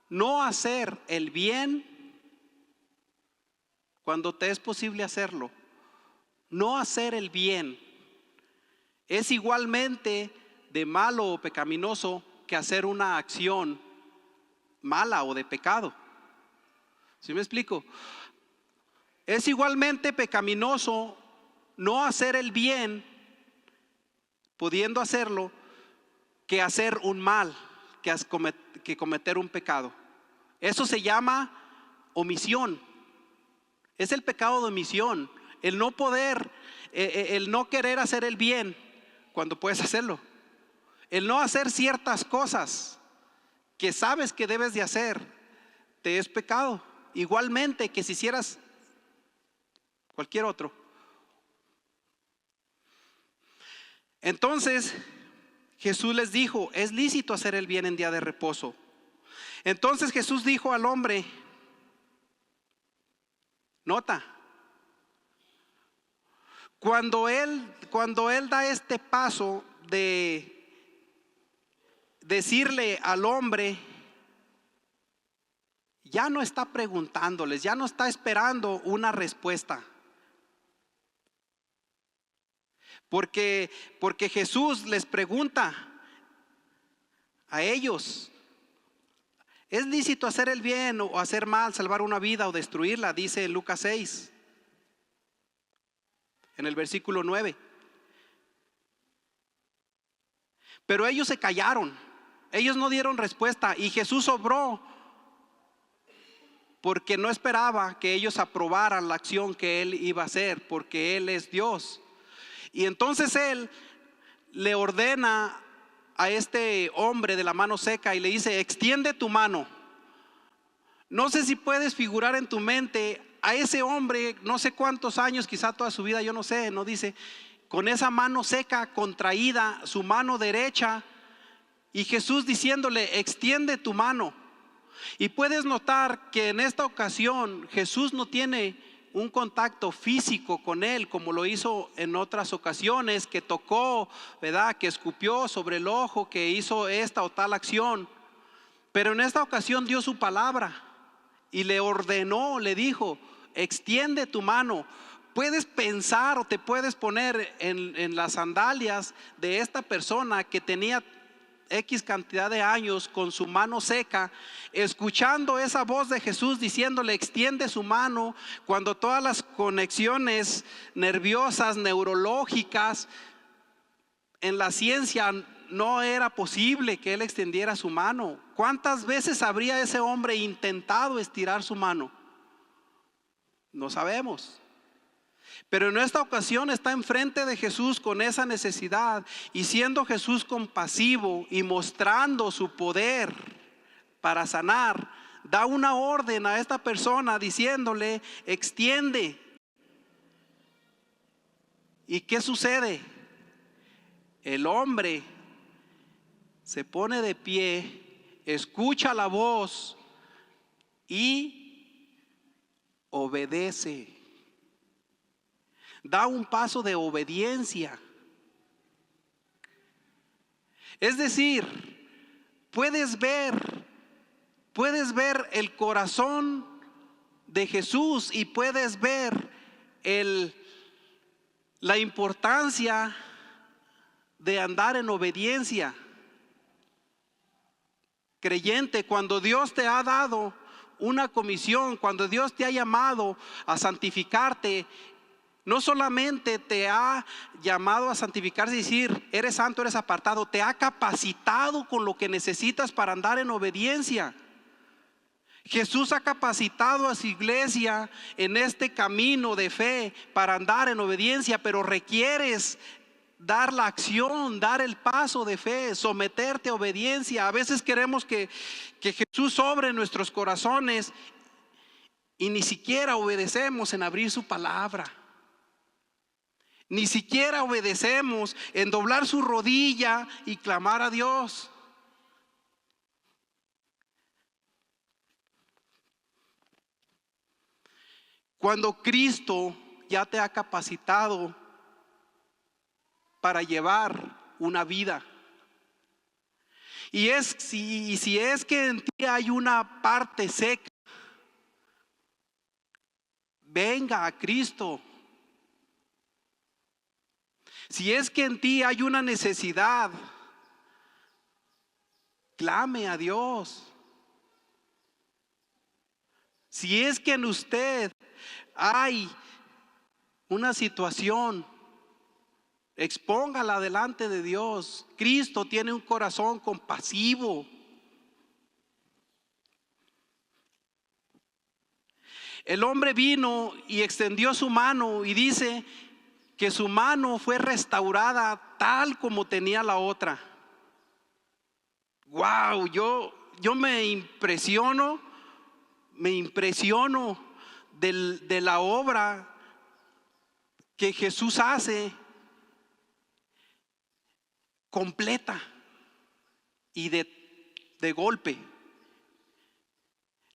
no hacer el bien cuando te es posible hacerlo, no hacer el bien es igualmente de malo o pecaminoso que hacer una acción mala o de pecado. ¿Sí me explico? Es igualmente pecaminoso no hacer el bien, pudiendo hacerlo, que hacer un mal, que cometer un pecado. Eso se llama omisión. Es el pecado de omisión. El no poder, el no querer hacer el bien cuando puedes hacerlo. El no hacer ciertas cosas que sabes que debes de hacer, te es pecado. Igualmente que si hicieras cualquier otro. Entonces Jesús les dijo: es lícito hacer el bien en día de reposo. Entonces Jesús dijo al hombre, nota, cuando él da este paso de decirle al hombre, ya no está preguntándoles, ya no está esperando una respuesta. Porque Jesús les pregunta a ellos: ¿es lícito hacer el bien o hacer mal, salvar una vida o destruirla? Dice en Lucas 6, en el versículo 9. Pero ellos se callaron, ellos no dieron respuesta, y Jesús obró porque no esperaba que ellos aprobaran la acción que Él iba a hacer, porque Él es Dios. Y entonces Él le ordena a este hombre de la mano seca y le dice: extiende tu mano. No sé si puedes figurar en tu mente a ese hombre, no sé cuántos años, quizá toda su vida, yo no sé, no dice, con esa mano seca, contraída, su mano derecha, y Jesús diciéndole: extiende tu mano. Y puedes notar que en esta ocasión Jesús no tiene un contacto físico con él como lo hizo en otras ocasiones, que tocó, ¿verdad?, que escupió sobre el ojo, que hizo esta o tal acción. Pero en esta ocasión dio su palabra y le ordenó, le dijo: extiende tu mano. Puedes pensar o te puedes poner en las sandalias de esta persona que tenía X cantidad de años con su mano seca, escuchando esa voz de Jesús diciéndole: extiende su mano, cuando todas las conexiones nerviosas, neurológicas, en la ciencia no era posible que él extendiera su mano. ¿Cuántas veces habría ese hombre intentado estirar su mano? No sabemos. Pero en esta ocasión está enfrente de Jesús con esa necesidad, y siendo Jesús compasivo y mostrando su poder para sanar, da una orden a esta persona diciéndole: extiende. ¿Y qué sucede? El hombre se pone de pie, escucha la voz y obedece. Da un paso de obediencia. Es decir, puedes ver el corazón de Jesús y puedes ver la importancia de andar en obediencia. Creyente, cuando Dios te ha dado una comisión, cuando Dios te ha llamado a santificarte, no solamente te ha llamado a santificarse y decir: eres santo, eres apartado, te ha capacitado con lo que necesitas para andar en obediencia. Jesús ha capacitado a su iglesia en este camino de fe para andar en obediencia, pero requieres dar la acción, dar el paso de fe, someterte a obediencia. A veces queremos que Jesús obre en nuestros corazones y ni siquiera obedecemos en abrir su palabra. Ni siquiera obedecemos en doblar su rodilla y clamar a Dios. Cuando Cristo ya te ha capacitado para llevar una vida, y si es que en ti hay una parte seca, venga a Cristo. Si es que en ti hay una necesidad, clame a Dios. Si es que en usted hay una situación, expóngala delante de Dios. Cristo tiene un corazón compasivo. El hombre vino y extendió su mano y dice que su mano fue restaurada tal como tenía la otra. Wow, yo me impresiono de la obra que Jesús hace completa y de golpe.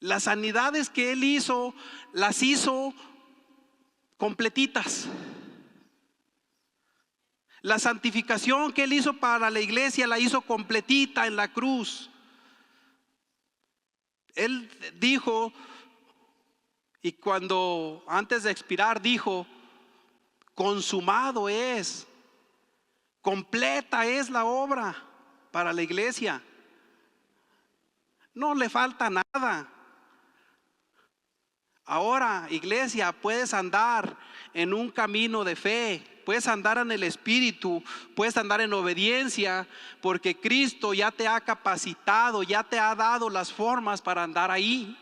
Las sanidades que Él hizo, las hizo completitas. La santificación que Él hizo para la iglesia, la hizo completita en la cruz. Él dijo, y cuando antes de expirar dijo, consumado es, completa es la obra para la iglesia. No le falta nada. Ahora, iglesia, puedes andar en un camino de fe, puedes andar en el Espíritu, puedes andar en obediencia, porque Cristo ya te ha capacitado, ya te ha dado las formas para andar ahí.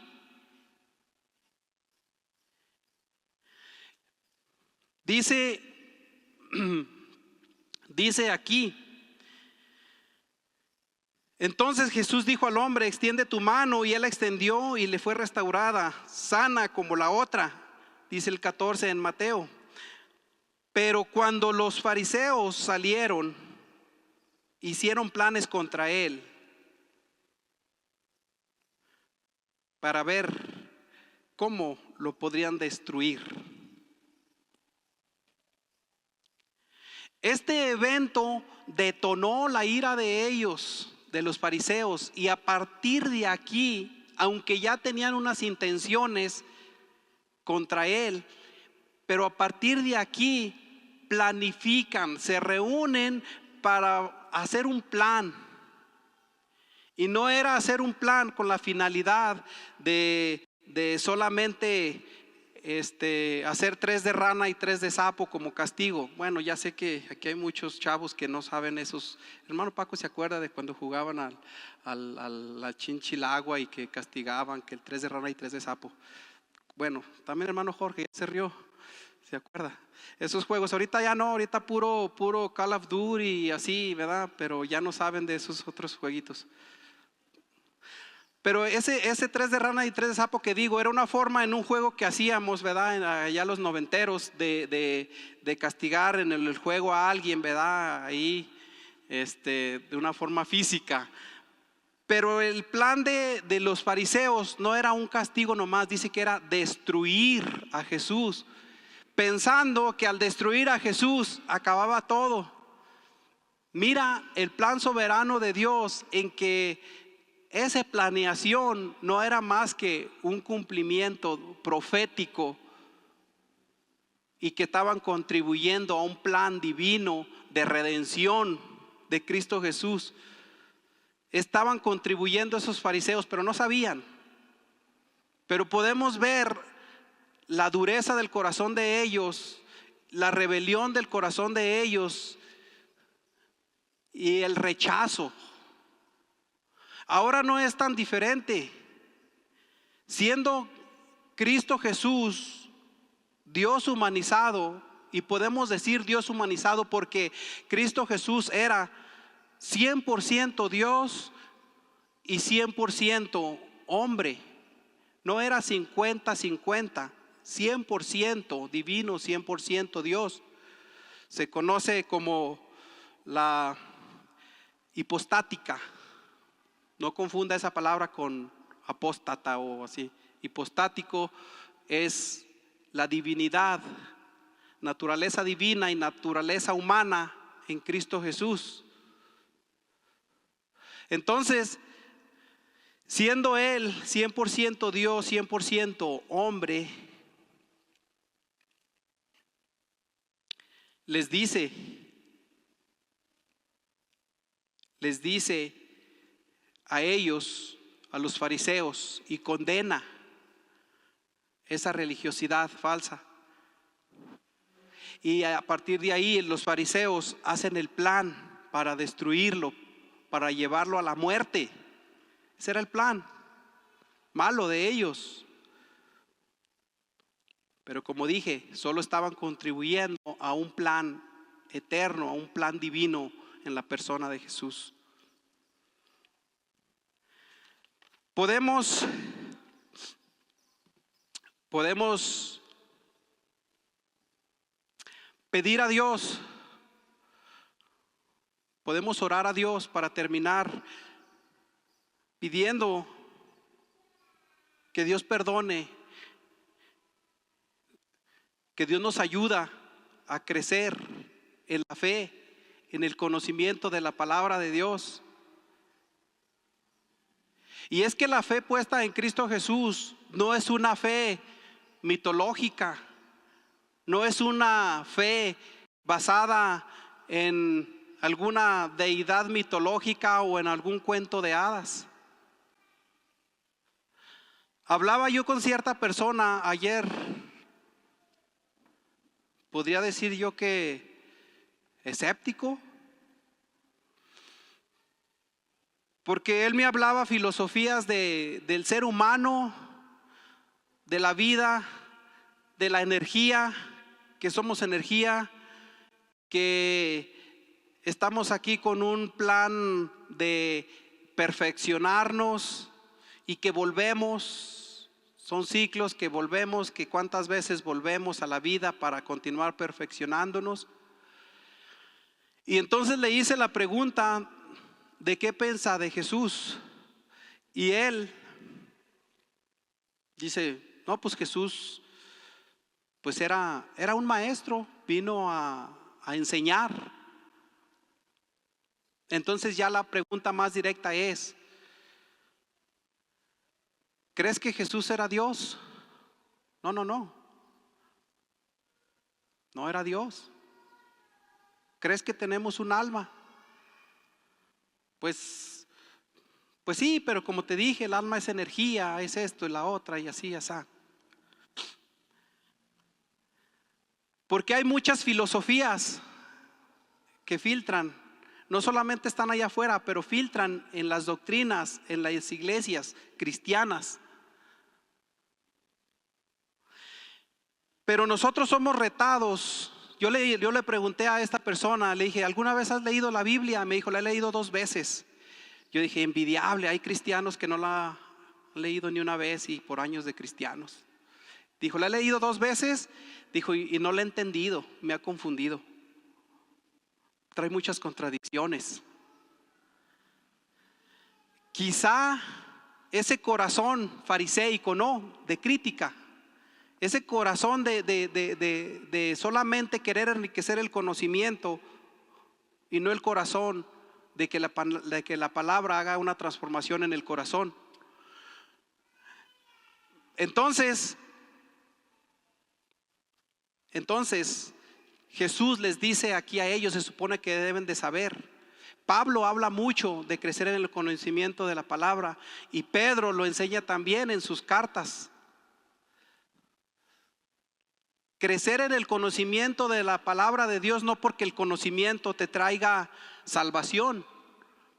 Dice aquí, entonces Jesús dijo al hombre, extiende tu mano, y él la extendió y le fue restaurada, sana como la otra, dice el 14 en Mateo. Pero cuando los fariseos salieron, hicieron planes contra él para ver cómo lo podrían destruir. Este evento detonó la ira de ellos, de los fariseos, y a partir de aquí, aunque ya tenían unas intenciones contra él, pero a partir de aquí planifican, se reúnen para hacer un plan. Y no era hacer un plan con la finalidad de solamente hacer 3 de rana y 3 de sapo como castigo. Bueno, ya sé que aquí hay muchos chavos que no saben esos. Hermano Paco se acuerda de cuando jugaban al chinchilagua y que castigaban que el 3 de rana y 3 de sapo. Bueno, también hermano Jorge ya se rió, ¿se acuerda? Esos juegos, ahorita ya no, ahorita puro Call of Duty y así, ¿verdad? Pero ya no saben de esos otros jueguitos. Pero ese 3 de rana y 3 de sapo que digo, era una forma en un juego que hacíamos, ¿verdad? Allá los noventeros, de castigar en el juego a alguien, ¿verdad? Ahí, de una forma física. Pero el plan de los fariseos no era un castigo nomás, dice que era destruir a Jesús, pensando que al destruir a Jesús acababa todo. Mira el plan soberano de Dios en que esa planeación no era más que un cumplimiento profético y que estaban contribuyendo a un plan divino de redención de Cristo Jesús. Estaban contribuyendo esos fariseos, pero no sabían. Pero podemos ver la dureza del corazón de ellos, la rebelión del corazón de ellos y el rechazo. Ahora no es tan diferente. Siendo Cristo Jesús Dios humanizado, y podemos decir Dios humanizado porque Cristo Jesús era 100% Dios y 100% hombre. No era 50-50, 100% divino, 100% Dios. Se conoce como la hipostática. No confunda esa palabra con apóstata o así. Hipostático es la divinidad, naturaleza divina y naturaleza humana en Cristo Jesús. Entonces, siendo Él 100% Dios, 100% hombre, les dice a ellos, a los fariseos, y condena esa religiosidad falsa. Y a partir de ahí los fariseos hacen el plan para destruirlo, para llevarlo a la muerte. Ese era el plan malo de ellos. Pero como dije, solo estaban contribuyendo a un plan eterno, a un plan divino en la persona de Jesús. Podemos pedir a Dios, podemos orar a Dios para terminar pidiendo que Dios perdone, que Dios nos ayuda a crecer en la fe, en el conocimiento de la palabra de Dios. Y es que la fe puesta en Cristo Jesús no es una fe mitológica, no es una fe basada en alguna deidad mitológica o en algún cuento de hadas. Hablaba yo con cierta persona ayer, podría decir yo que escéptico, porque él me hablaba filosofías del ser humano, de la vida, de la energía, que somos energía, que estamos aquí con un plan de perfeccionarnos y que volvemos, son ciclos que volvemos, que cuántas veces volvemos a la vida para continuar perfeccionándonos. Y entonces le hice la pregunta de qué piensa de Jesús, y él dice: no, pues Jesús pues era un maestro, vino a enseñar. Entonces ya la pregunta más directa es: ¿crees que Jesús era Dios? No, no era Dios. ¿Crees que tenemos un alma? Pues sí, pero como te dije, el alma es energía, es esto y la otra y así, así. Porque hay muchas filosofías que filtran, no solamente están allá afuera, pero filtran en las doctrinas, en las iglesias cristianas. Pero nosotros somos retados. Yo le pregunté a esta persona, le dije: ¿alguna vez has leído la Biblia? Me dijo: la he leído 2 veces. Yo dije: envidiable, hay cristianos que no la han leído ni una vez y por años de cristianos. Dijo: la he leído 2 veces, dijo, y no la he entendido, me ha confundido. Trae muchas contradicciones. Quizá ese corazón fariseico, no, de crítica, ese corazón de solamente querer enriquecer el conocimiento y no el corazón de que la palabra haga una transformación en el corazón. Entonces Jesús les dice aquí a ellos, se supone que deben de saber. Pablo habla mucho de crecer en el conocimiento de la palabra, y Pedro lo enseña también en sus cartas. Crecer en el conocimiento de la palabra de Dios, no porque el conocimiento te traiga salvación,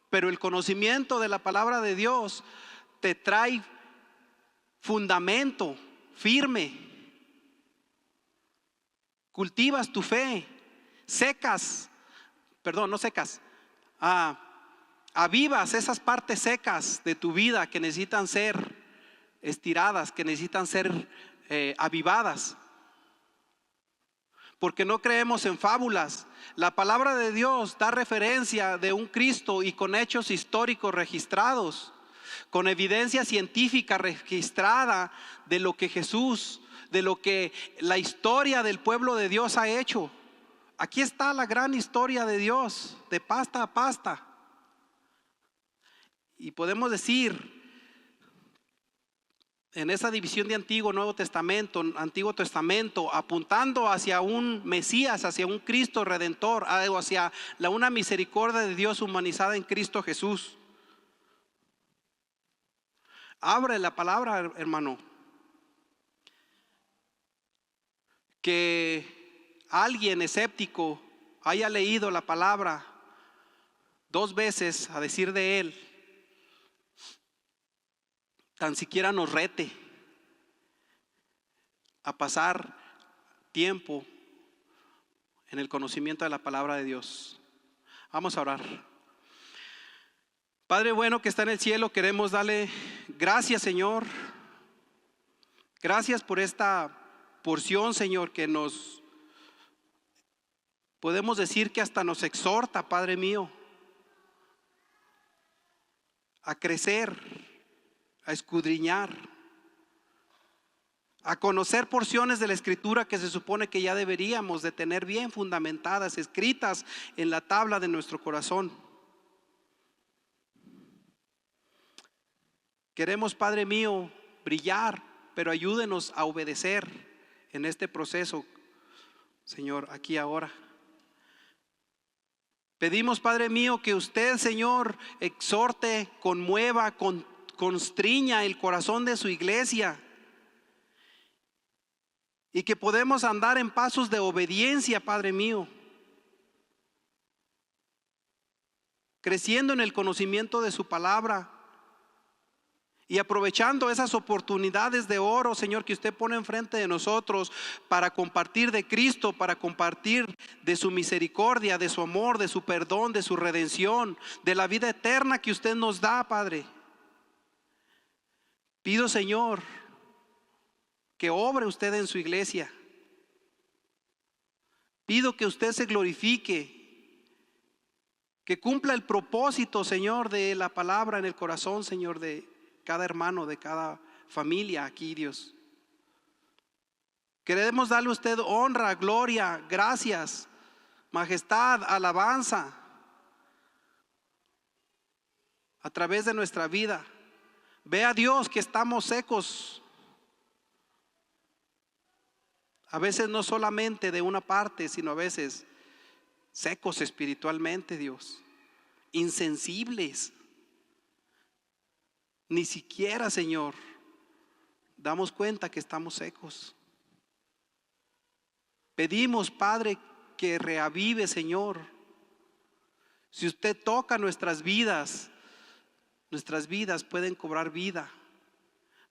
pero el conocimiento de la palabra de Dios te trae fundamento firme. Cultivas tu fe, avivas esas partes secas de tu vida que necesitan ser estiradas, que necesitan ser avivadas. Porque no creemos en fábulas. La palabra de Dios da referencia de un Cristo y con hechos históricos registrados, con evidencia científica registrada de lo que Jesús, de lo que la historia del pueblo de Dios ha hecho. Aquí está la gran historia de Dios, de pasta a pasta. Y podemos decir en esa división de Antiguo Testamento, apuntando hacia un Mesías, hacia un Cristo Redentor, hacia una misericordia de Dios humanizada en Cristo Jesús. Abre la palabra, hermano. Que alguien escéptico haya leído la palabra 2 veces a decir de él, tan siquiera nos rete a pasar tiempo en el conocimiento de la palabra de Dios. Vamos a orar. Padre bueno que está en el cielo, queremos darle gracias, Señor. Gracias por esta porción, Señor, que nos podemos decir que hasta nos exhorta, Padre mío, a crecer, a escudriñar, a conocer porciones de la Escritura que se supone que ya deberíamos de tener bien fundamentadas, escritas en la tabla de nuestro corazón. Queremos, Padre mío, brillar, pero ayúdenos a obedecer en este proceso, Señor, aquí ahora. Pedimos, Padre mío, que usted, Señor, exhorte, conmueva, constriña el corazón de su iglesia, y que podemos andar en pasos de obediencia, Padre mío, creciendo en el conocimiento de su palabra y aprovechando esas oportunidades de oro, Señor, que usted pone enfrente de nosotros para compartir de Cristo, para compartir de su misericordia, de su amor, de su perdón, de su redención, de la vida eterna que usted nos da, Padre. Pido, Señor, que obre usted en su iglesia. Pido que usted se glorifique, que cumpla el propósito, Señor, de la palabra en el corazón, Señor, de cada hermano, de cada familia aquí, Dios. Queremos darle a usted honra, gloria, gracias, majestad, alabanza a través de nuestra vida. Vea Dios que estamos secos. A veces no solamente de una parte, sino a veces secos espiritualmente, Dios. Insensibles. Ni siquiera, Señor, damos cuenta que estamos secos. Pedimos, Padre, que reavive, Señor. Si usted toca nuestras vidas pueden cobrar vida.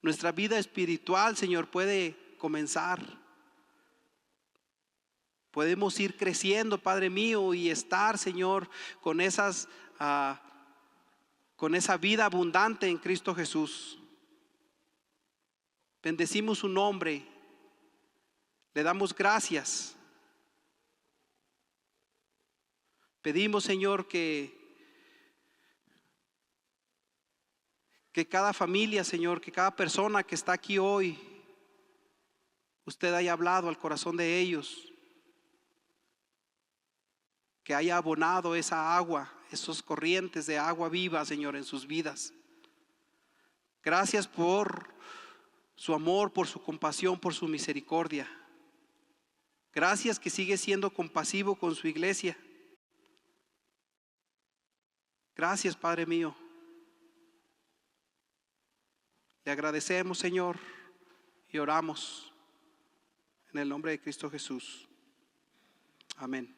Nuestra vida espiritual, Señor, puede comenzar. Podemos ir creciendo, Padre mío, y estar, Señor, con esa vida abundante en Cristo Jesús. Bendecimos su nombre, le damos gracias. Pedimos, Señor, que cada familia, Señor, que cada persona que está aquí hoy, usted haya hablado al corazón de ellos, que haya abonado esa agua, esos corrientes de agua viva, Señor, en sus vidas. Gracias por su amor, por su compasión, por su misericordia. Gracias que sigue siendo compasivo con su iglesia. Gracias, Padre mío. Le agradecemos, Señor, y oramos en el nombre de Cristo Jesús. Amén.